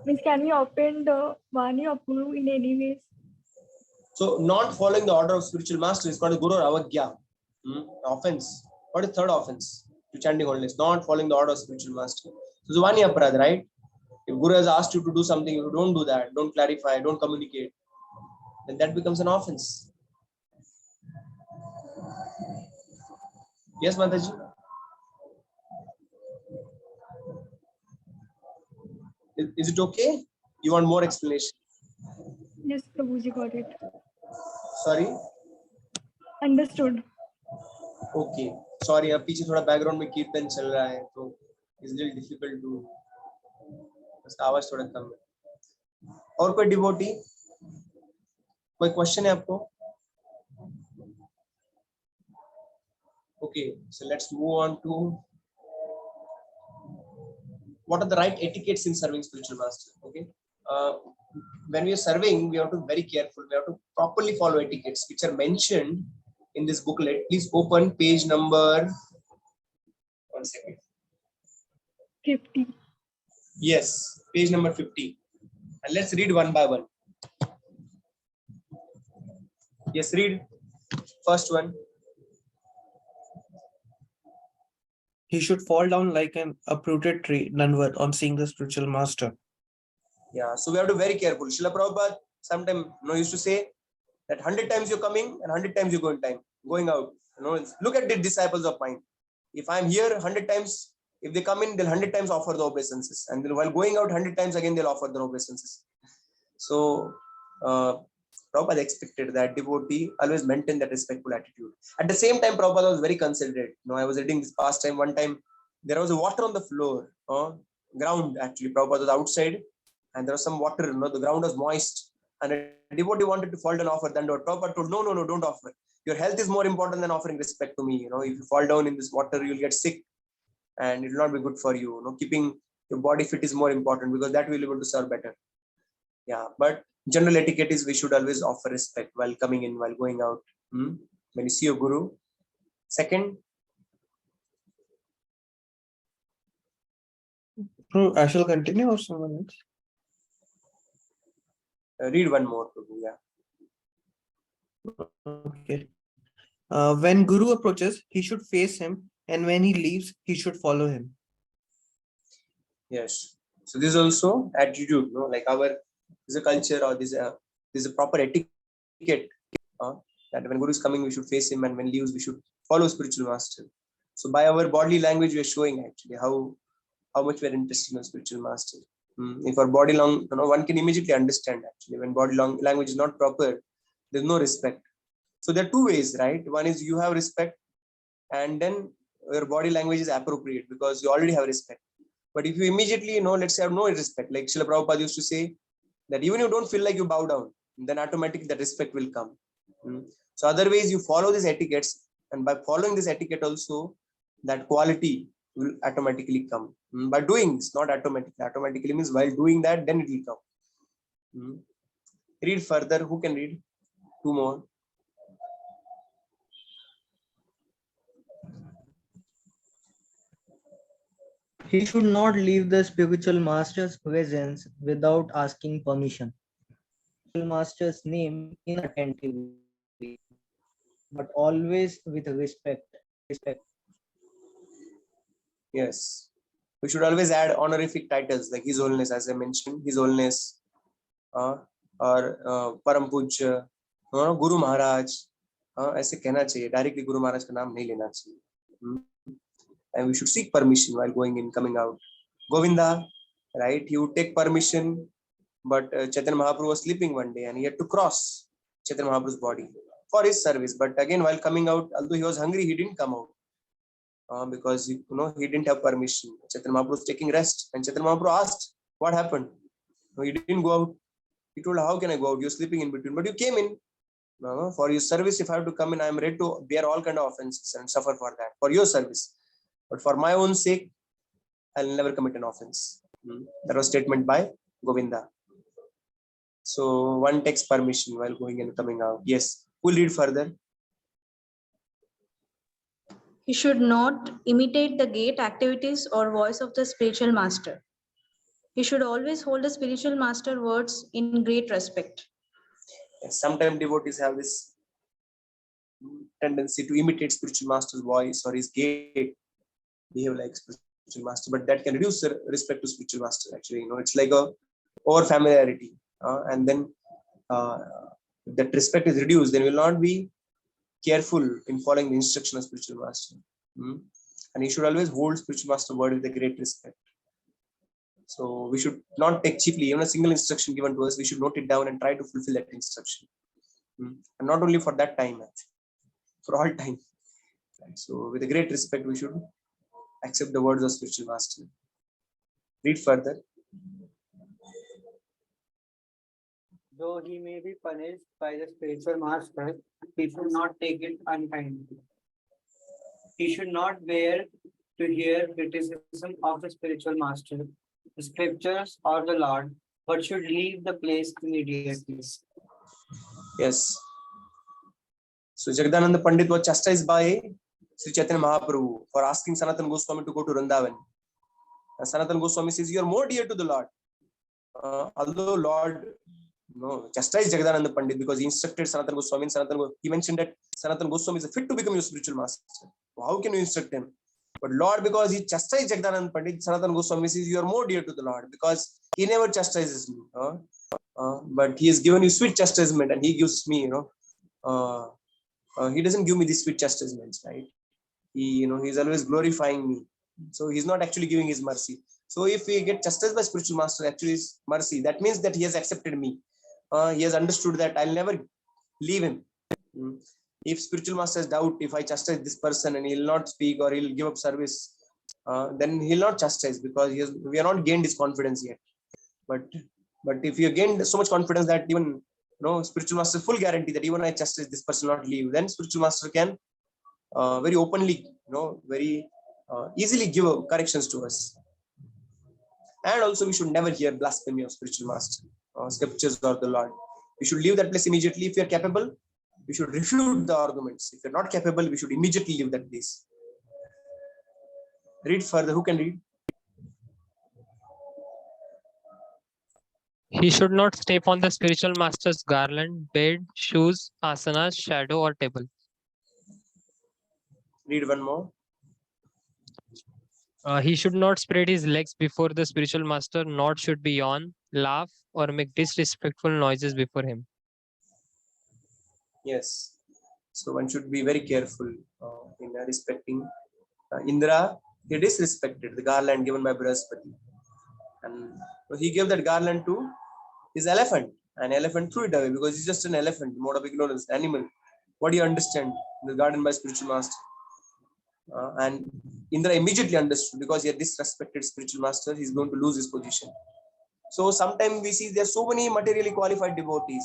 Means can we offend the Vani of Guru in any ways? So not following the order of spiritual master is called Guru Avagya. Offense. What is third offense? To chanting holiness. Not following the order of spiritual master. So it's Vani Aparadha, right? If Guru has asked you to do something, you don't do that, don't clarify, don't communicate, then that becomes an offense. Yes, Mataji? Is it okay? You want more explanation? Yes, Prabhuji, got it. Sorry? Understood. Okay, sorry, अब पीछे थोड़ा background में कीर्तन चल रहा है तो it's little difficult to, उसका आवाज थोड़ा कम है। और कोई डिवोटी, कोई क्वेश्चन है आपको? Okay, so let's move on to what are the right etiquettes in serving spiritual master. Okay, when we are serving, we have to be very careful. We have to properly follow etiquettes which are mentioned in this booklet. Please open page number 1 second. 50. Yes, page number 50, and let's read one by one. Yes, read first one. He should fall down like an uprooted tree, Nanvar, on seeing the spiritual master. Yeah, so we have to be very careful. Srila Prabhupada sometimes used to say that 100 times you're coming and 100 times you're going out. Look at the disciples of mine. If I'm here 100 times, if they come in, they'll 100 times offer the obeisances, and then while going out 100 times again, they'll offer the obeisances. So Prabhupada expected that devotee always maintain that respectful attitude. At the same time, Prabhupada was very considerate. I was reading this past time. One time, there was water on the floor, ground actually. Prabhupada was outside, and there was some water. The ground was moist, and a devotee wanted to fall down and offer. Then Prabhupada told, no, don't offer. Your health is more important than offering respect to me. If you fall down in this water, you'll get sick, and it will not be good for you. Keeping your body fit is more important, because that will be able to serve better. Yeah, but general etiquette is we should always offer respect while coming in, while going out. When you see your guru. Second, I shall continue, or someone else? read one more, Prabhu. Yeah. Okay. When Guru approaches, he should face him, and when he leaves, he should follow him. Yes. So this is also attitude, like our is a culture, or this is a proper etiquette. That when Guru is coming, we should face him, and when leaves, we should follow spiritual master. So by our body language, we are showing actually how much we are interested in spiritual master. If our body one can immediately understand actually when body language is not proper, there's no respect. So there are two ways, right? One is you have respect, and then your body language is appropriate because you already have respect. But if you immediately, let's say have no respect, like Srila Prabhupada used to say that even if you don't feel like you bow down, then automatically that respect will come. So other ways you follow these etiquettes, and by following this etiquette also, that quality will automatically come. By doing, it's not automatically. Automatically means while doing that, then it will come. Read further. Who can read? Two more. He should not leave the spiritual master's presence without asking permission. Spiritual master's name inattentively, but always with respect. Yes. We should always add honorific titles like His Holiness, as I mentioned, His Holiness, or Param Pujya, Guru Maharaj. ऐसे कहना चाहिए, directly Guru Maharaj का नाम नहीं लेना चाहिए. And we should seek permission while going in, coming out. Govinda, right? He would take permission, but Chaitanya Mahaprabhu was sleeping one day and he had to cross Chaitanya Mahaprabhu's body for his service. But again, while coming out, although he was hungry, he didn't come out because he didn't have permission. Chaitanya Mahaprabhu was taking rest, and Chaitanya Mahaprabhu asked, "What happened?" He didn't go out. He told, "How can I go out? You're sleeping in between, but you came in." For your service, if I have to come in, I am ready to bear all kind of offenses and suffer for that, for your service. But for my own sake, I'll never commit an offense. That was statement by Govinda. So one takes permission while going and coming out. Yes, we'll read further. He should not imitate the gait, activities, or voice of the spiritual master. He should always hold the spiritual master words in great respect. Yes, sometimes devotees have this tendency to imitate spiritual master's voice or his gait, behave like spiritual master, but that can reduce the respect to spiritual master. Actually, it's like a over familiarity, and then if that respect is reduced, then we will not be careful in following the instruction of spiritual master. And he should always hold spiritual master word with a great respect. So we should not take cheaply even a single instruction given to us. We should note it down and try to fulfill that instruction, and not only for that time, actually, for all time. Right? So with a great respect, we should accept the words of spiritual master. Read further. Though he may be punished by the spiritual master, he should not take it unkindly. He should not bear to hear criticism of the spiritual master, the scriptures, or the Lord, but should leave the place immediately. Yes. So Jagadananda Pandit was chastised by Sri Chaitanya Mahaprabhu for asking Sanatana Goswami to go to Vrindavan. And Sanatana Goswami says, "You are more dear to the Lord." Although Lord chastised Jagadananda Pandit because he instructed Sanatana Goswami. He mentioned that Sanatana Goswami is fit to become your spiritual master. How can you instruct him? But Lord, because he chastised Jagadananda Pandit, Sanatana Goswami says, "You are more dear to the Lord because he never chastises me. But he has given you sweet chastisement, and he gives me, he doesn't give me these sweet chastisements, right? He's always glorifying me. So he's not actually giving his mercy. So if we get chastised by spiritual master, actually is mercy. That means that he has accepted me. He has understood that I'll never leave him. If spiritual master has doubt, if I chastise this person and he'll not speak or he'll give up service, then he'll not chastise because we have not gained his confidence yet. But if you gained so much confidence that even spiritual master full guarantee that even I chastise this person not leave, then spiritual master can very openly, very easily give corrections to us. And also we should never hear blasphemy of spiritual master, scriptures or the Lord. We should leave that place immediately. If you are capable, we should refute the arguments. If you're not capable, we should immediately leave that place. Read further. Who can read? He should not step on the spiritual master's garland, bed, shoes, asanas, shadow, or table. Read one more. He should not spread his legs before the spiritual master, nor should be yawn, laugh, or make disrespectful noises before him. Yes. So one should be very careful in respecting Indra. He disrespected the garland given by Brihaspati, and he gave that garland to his elephant. An elephant threw it away because he's just an elephant, mode of ignorance, animal. What do you understand? The garden by spiritual master. And Indra immediately understood because he had disrespected spiritual master, he's going to lose his position. So sometimes we see there are so many materially qualified devotees,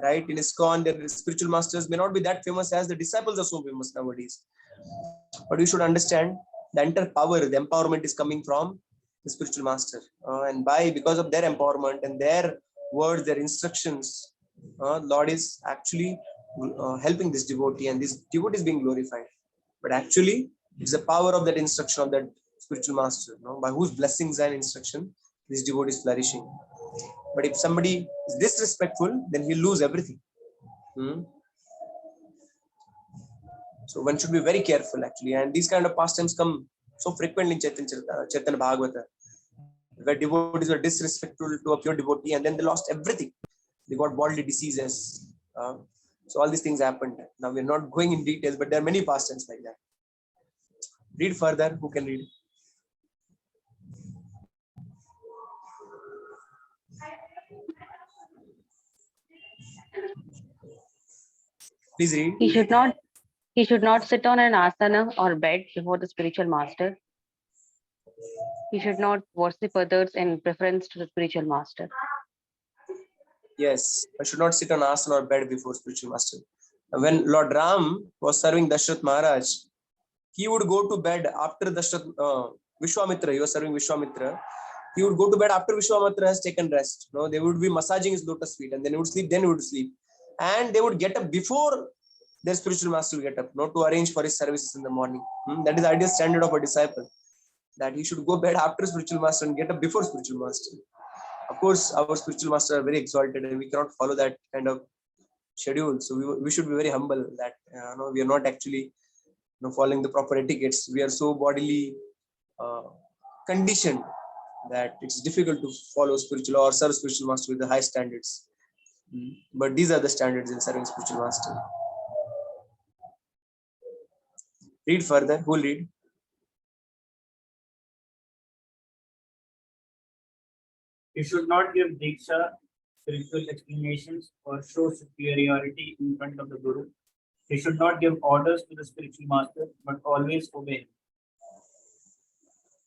right? In ISKCON, the spiritual masters may not be that famous as the disciples are so famous nowadays. But we should understand the entire power, the empowerment is coming from the spiritual master. And because of their empowerment and their words, their instructions, Lord is actually helping this devotee, and this devotee is being glorified. But actually, it's the power of that instruction of that spiritual master, by whose blessings and instruction this devotee is flourishing. But if somebody is disrespectful, then he'll lose everything. So one should be very careful actually. And these kind of pastimes come so frequently in Chaitanya Bhagavata, where devotees were disrespectful to a pure devotee and then they lost everything. They got bodily diseases. So all these things happened. Now we're not going in details, but there are many pastimes like that. Read further. Who can read? Please read. He should not sit on an asana or bed before the spiritual master. He should not worship others in preference to the spiritual master. Yes, I should not sit on asana or bed before spiritual master. When Lord Ram was serving Dashrath Maharaj, he would go to bed after Vishwamitra. He was serving Vishwamitra. He would go to bed after Vishwamitra has taken rest. They would be massaging his lotus feet, and then he would sleep. Then he would sleep, and they would get up before their spiritual master will get up, to arrange for his services in the morning. That is the ideal standard of a disciple, that he should go bed after spiritual master and get up before spiritual master. Of course, our spiritual master are very exalted, and we cannot follow that kind of schedule. So we should be very humble that we are not actually following the proper etiquettes. We are so bodily conditioned that it's difficult to follow spiritual or serve spiritual master with the high standards. But these are the standards in serving spiritual master. Read further. Who will read? You should not give diksha, spiritual explanations, or show superiority in front of the Guru. He should not give orders to the spiritual master, but always obey him.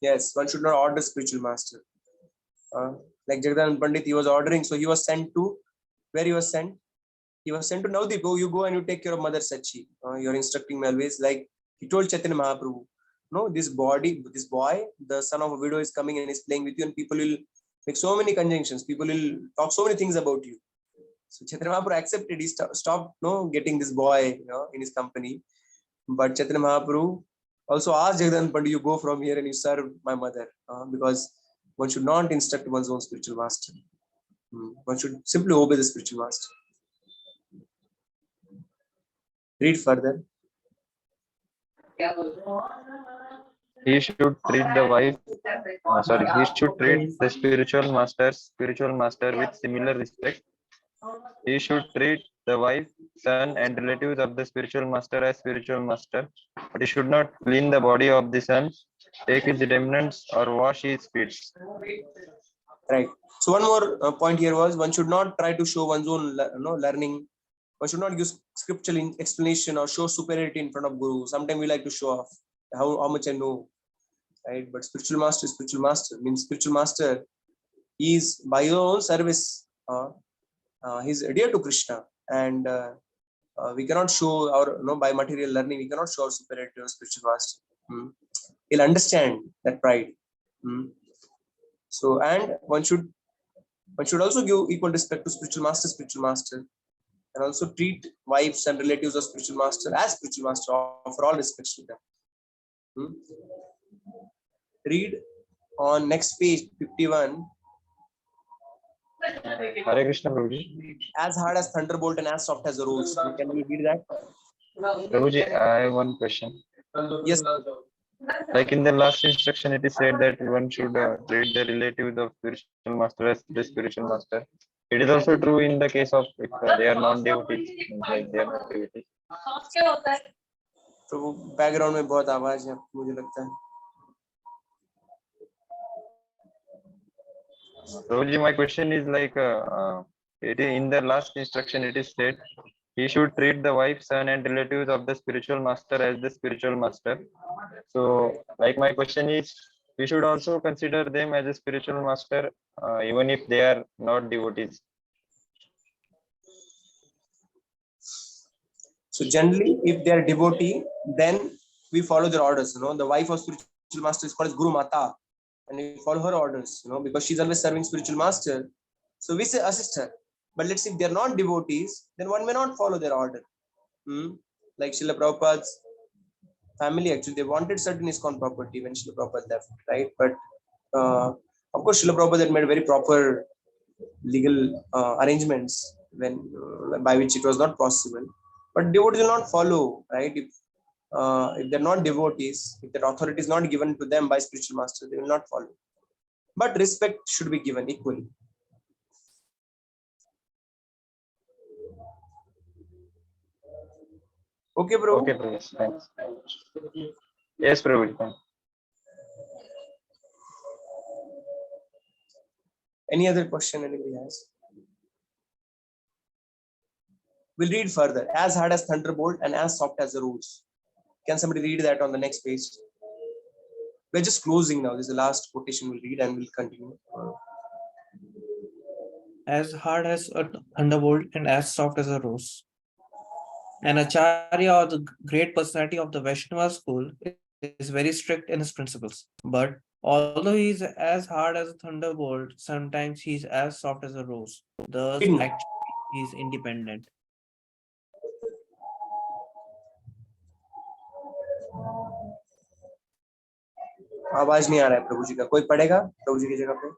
Yes, one should not order spiritual master. Like Jagdanand Pandit, he was ordering, so he was sent to where he was sent. He was sent to Navdeep. Oh, you go and you take care of Mother Sachi. You're instructing me always. Like he told Chaitanya Mahaprabhu, no, this boy, the son of a widow is coming and is playing with you, and people will make so many conjunctions. People will talk so many things about you. So Chaitanya Mahaprabhu accepted. He stopped, getting this boy, in his company. But Chaitanya Mahaprabhu also asked Jagdanand Pandit, you go from here and you serve my mother, because one should not instruct one's own spiritual master. One should simply obey the spiritual master. Read further. He should treat the wife, he should treat the spiritual master with similar respect. He should treat the wife, son, and relatives of the spiritual master as spiritual master, but he should not clean the body of the son, take his remnants, or wash his feet. Right. So one more point here was one should not try to show one's own learning. One should not use scriptural explanation or show superiority in front of Guru. Sometimes we like to show off how much I know, right? But spiritual master is spiritual master. Means spiritual master is by your own service. He's dear to Krishna, and we cannot show our by material learning. We cannot show our superiority to spiritual master. He'll understand that pride. So, and one should also give equal respect to spiritual master, and also treat wives and relatives of spiritual master as spiritual master. Offer all respects to them. Read on next page 51. Hare Krishna, Prabhuji. As hard as thunderbolt and as soft as a rose. Can we read that? Prabhuji, I have one question. Yes. Like in the last instruction, it is said that one should treat the relatives of spiritual master as the spiritual master. It is also true in the case of if they are non-devotees, like they are not devotees. तो background में बहुत आवाज है मुझे लगता है. Prabhuji, my question is like it is in the last instruction it is said he should treat the wife, son, and relatives of the spiritual master as the spiritual master. So, like my question is, we should also consider them as a spiritual master, even if they are not devotees. So generally, if they are devotee, then we follow their orders. The wife of spiritual master is called as Guru Mata, and we follow her orders. Because she's always serving spiritual master. So we say assist her. But let's say if they are not devotees, then one may not follow their order. Like Srila Prabhupada's family, actually, they wanted certain ISKCON property when Srila Prabhupada left, right? But of course, Srila Prabhupada had made very proper legal arrangements by which it was not possible. But devotees will not follow, right? If they're not devotees, if that authority is not given to them by spiritual master, they will not follow. But respect should be given equally. Okay, bro. Okay, Prabhu. Thanks. Yes, Prabhu. Thanks. Any other question anybody has? We'll read further. As hard as thunderbolt and as soft as a rose. Can somebody read that on the next page? We're just closing now. This is the last quotation we'll read and we'll continue. As hard as a thunderbolt and as soft as a rose. An Acharya, or the great personality of the Vaishnava school, is very strict in his principles. But although he is as hard as a thunderbolt, sometimes he is as soft as a rose. Thus, actually, he is independent. आवाज नहीं आ रहा है प्रभु जी का. कोई पढ़ेगा प्रभु जी की जगह पे?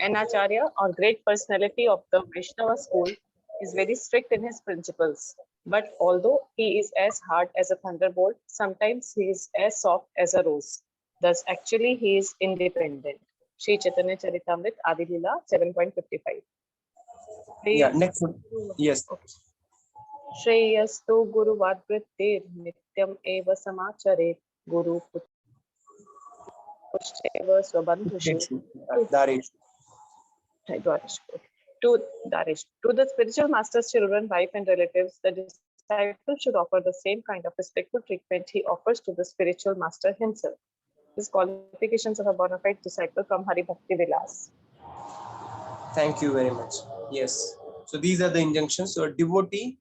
An Acharya, or great personality of the Vaishnava school, is very strict in his principles. But although he is as hard as a thunderbolt, sometimes he is as soft as a rose. Thus, actually, he is independent. Shri Chaitanya Charitamrit, Adi Leela, 7.55. Yeah, next one. Yes. Shreyastu Guru Vadvrittir Nityam Eva Samacharet Guru Pusheva Swabandhushu. Daresh. Dwaresh. To Darish, to the spiritual master's children, wife, and relatives, the disciple should offer the same kind of respectful treatment he offers to the spiritual master himself. These qualifications of a bona fide disciple from Hari Bhakti Vilas. Thank you very much. Yes. So these are the injunctions. So a devotee,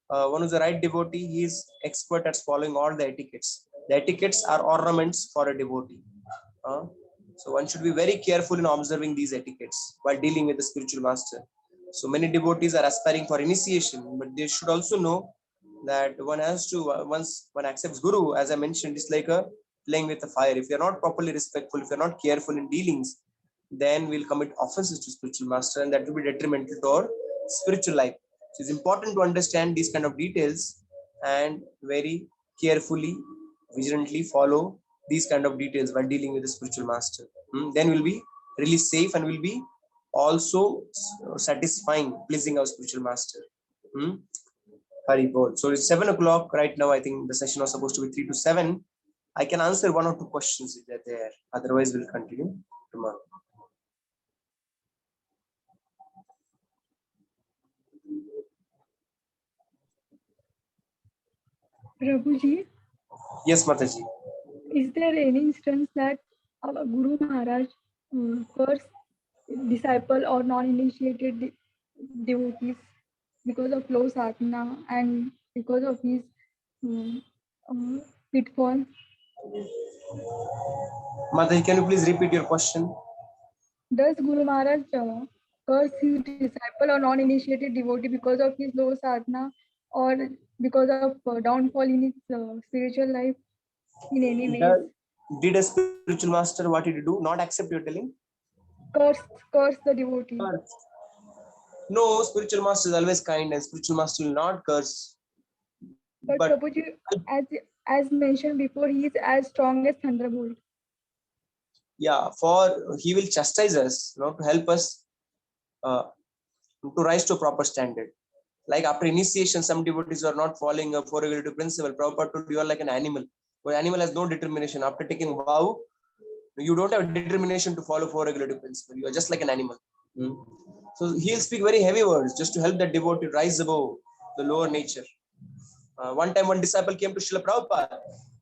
one who's a right devotee, he is expert at following all the etiquettes. The etiquettes are ornaments for a devotee. So one should be very careful in observing these etiquettes while dealing with the spiritual master. So many devotees are aspiring for initiation, but they should also know that one has to, once one accepts Guru, as I mentioned, it's like a playing with the fire. If you're not properly respectful, if you're not careful in dealings, then we'll commit offenses to spiritual master, and that will be detrimental to our spiritual life. So it's important to understand these kind of details and very carefully, vigilantly follow these kind of details while dealing with the spiritual master. Then we'll be really safe and will be also satisfying, pleasing our spiritual master. Very good. So it's 7 o'clock right now. I think the session was supposed to be 3 to 7. I can answer one or two questions if they're there. Otherwise, we'll continue tomorrow. Prabhuji, Yes, Mataji. is there any instance that our Guru Maharaj cursed disciple or non-initiated devotees because of low sadhana and because of his pitfall? Mataji, can you please repeat your question? Does Guru Maharaj curse his disciple or non-initiated devotee because of his low sadhana or because of downfall in his spiritual life in any ways? Did a spiritual master, what did he do? Not accept your telling? Curse the devotee. No, spiritual master is always kind and spiritual master will not curse. But Prabhuji, as mentioned before, he is as strong as thunderbolt. Yeah, for he will chastise us, to help us to rise to a proper standard. Like after initiation, some devotees are not following a four regulative principle. Prabhupada told you are like an animal. But animal has no determination. After taking vow, you don't have determination to follow four regulative principle. You are just like an animal. So he'll speak very heavy words just to help that devotee rise above the lower nature. One time, one disciple came to Srila Prabhupada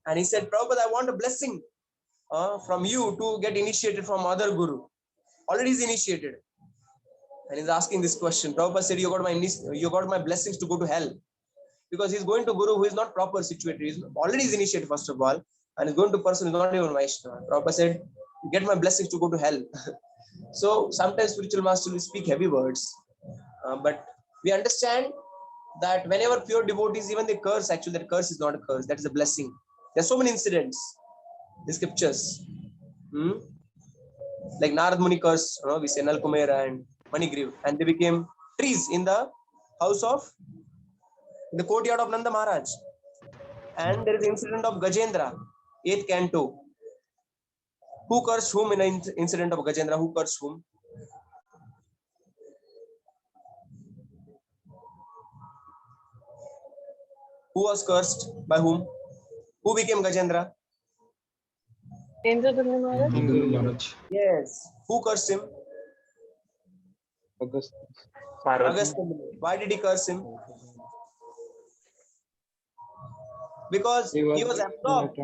and he said, Prabhupada, I want a blessing from you to get initiated from other guru. Already is initiated. And he's asking this question. Prabhupada said, you got my blessings to go to hell. Because he's going to guru who is not proper situated. He's already is initiated, first of all. And he's going to person who is not even Vaishnava. Prabhupada said, get my blessings to go to hell. So sometimes spiritual master will speak heavy words. But we understand that whenever pure devotees, even they curse, actually that curse is not a curse. That is a blessing. There are so many incidents in scriptures. Like Narad Muni curse, we say Nal Kumera and Manigriv, and they became trees in the house of, in the courtyard of Nanda Maharaj. And there is the incident of Gajendra, 8th canto. Who cursed whom in an incident of Gajendra? Who cursed whom? Who was cursed by whom? Who became Gajendra? Indra Maharaj. Yes. Who cursed him? Agastya. Why did he curse him? Because he was absorbed.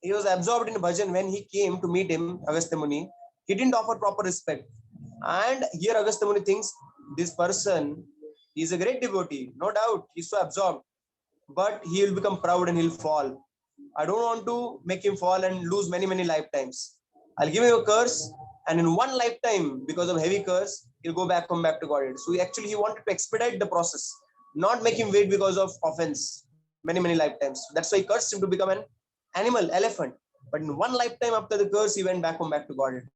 He was absorbed in bhajan. When he came to meet him, Agastya Muni, he didn't offer proper respect. And here Agastya Muni thinks this person is a great devotee, no doubt. He's so absorbed, but he will become proud and he'll fall. I don't want to make him fall and lose many lifetimes. I'll give him a curse, and in one lifetime, because of heavy curse, he'll come back to Godhead. So he wanted to expedite the process, not make him wait because of offense many lifetimes. That's why he cursed him to become an animal, elephant. But in one lifetime after the curse, he went back to Godhead.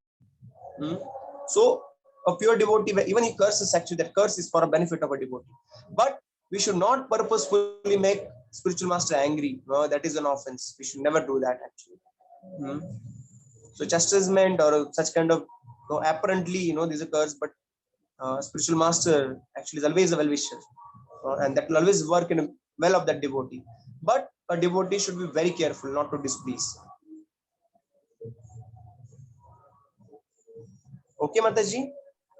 So a pure devotee, even he curses, actually that curse is for a benefit of a devotee. But we should not purposefully make spiritual master angry. No, that is an offense. We should never do that, actually. So chastisement or such kind of, apparently, there's a curse, but spiritual master actually is always a well-wisher. And that will always work in well of that devotee. But a devotee should be very careful not to displease. Okay, Mataji?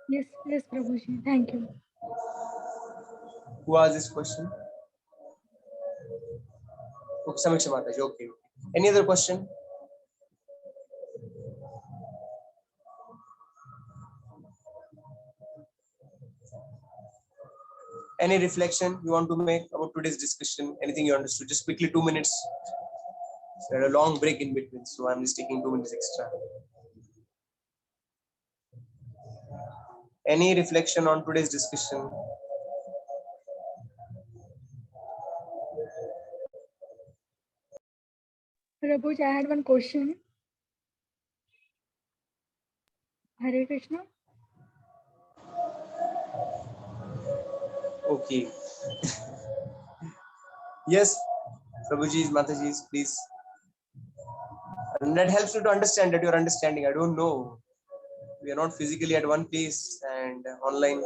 Yes, yes, Prabhuji. Thank you. Who asked this question? Okay, Samiksha Mataji. Okay. Any other question? Any reflection you want to make about today's discussion? Anything you understood? Just quickly, 2 minutes. So there a long break in between, so I'm just taking 2 minutes extra. Any reflection on today's discussion? Prabhuji, I had one question. Hare Krishna. Okay. Yes, Prabhuji's, Mataji's, please. And that helps you to understand that you're understanding. I don't know. We are not physically at one place and online.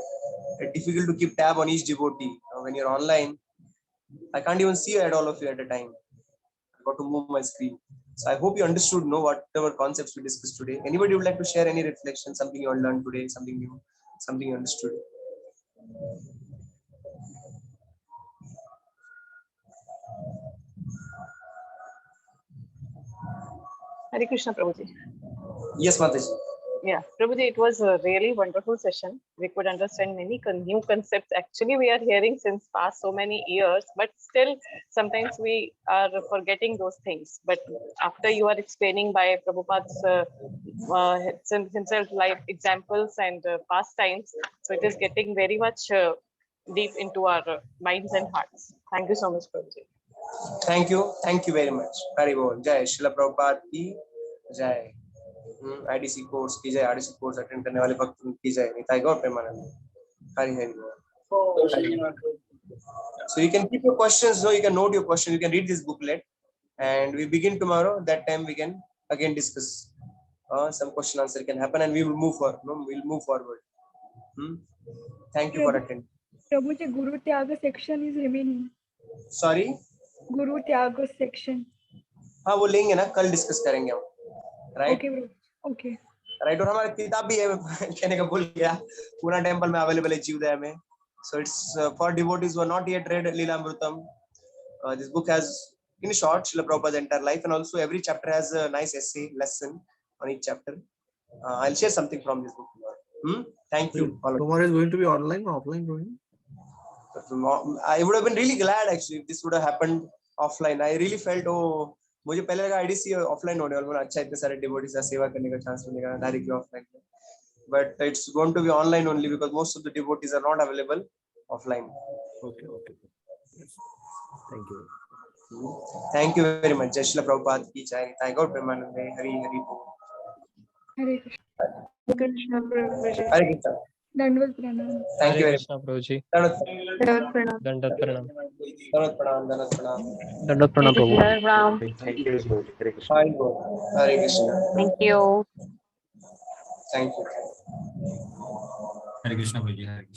It's difficult to keep tab on each devotee. When you're online, I can't even see at all of you at a time. I've got to move my screen. So I hope you understood, know whatever concepts we discussed today. Anybody would like to share any reflection, something you learned today, something new, something you understood? Hare Krishna, Prabhuji. Yes, Mataji. Yeah, Prabhuji, it was a really wonderful session. We could understand many new concepts. Actually, we are hearing since past so many years, but still sometimes we are forgetting those things. But after you are explaining by Prabhupada's himself life examples and pastimes, so it is getting very much deep into our minds and hearts. Thank you so much, Prabhuji. Thank you very much. Hari Bol. Jai Srila Prabhupada ki Jai. IDC course की जाए, IDC course attend करने वाले भक्त की जाए, निताई गौर प्रेमानंद, हरि हरि बोल. So you can keep your questions, no, you can note your question, you can read this booklet, and we begin tomorrow. That time we can again discuss. Some question answer can happen, and we will move forward. No, we'll move forward. Thank you for attending. Prabhuji, Guru Tyaga section is remaining. Sorry. Guru Tyaga section. हाँ वो लेंगे ना, कल discuss करेंगे हम. Right. Okay, bro. Okay. Right. और हमारा किताब भी है, कहने का भूल गया, पूरा टेम्पल में अवेलेबल है जीवदया में. So it's for devotees who are not yet read Leelamrutam. This book has, in short, Srila Prabhupada's entire life, and also every chapter has a nice essay lesson on each chapter. I'll share something from this book. Thank you. Tomorrow is going to be online or offline, Rohini? I would have been really glad actually if this would have happened offline. I really felt, oh, मुझे पहले लगा IDC offline होने वाला, अच्छा इतने सारे devotees का सेवा करने का चांस मिलेगा directly offline, but it's going to be online only because most of the devotees are not available offline. Okay. Yes. Thank you very much. Jai Srila Prabhupada ki jai. Thank God, Premanande. Hari Hari Bol. Hare Krishna. Hare Krishna. Dandavad Pranam. Thank you very much. Krishna, Prabhuji. Dandat Pranam. Dandat Pranam. Dandat Pranam. Dandat Pranam. Dandat Pranam, Prabhu. Thank you. Hare Krishna. Hare Krishna. Thank you. Thank you. Hare Krishna, Prabhuji. Hare Krishna.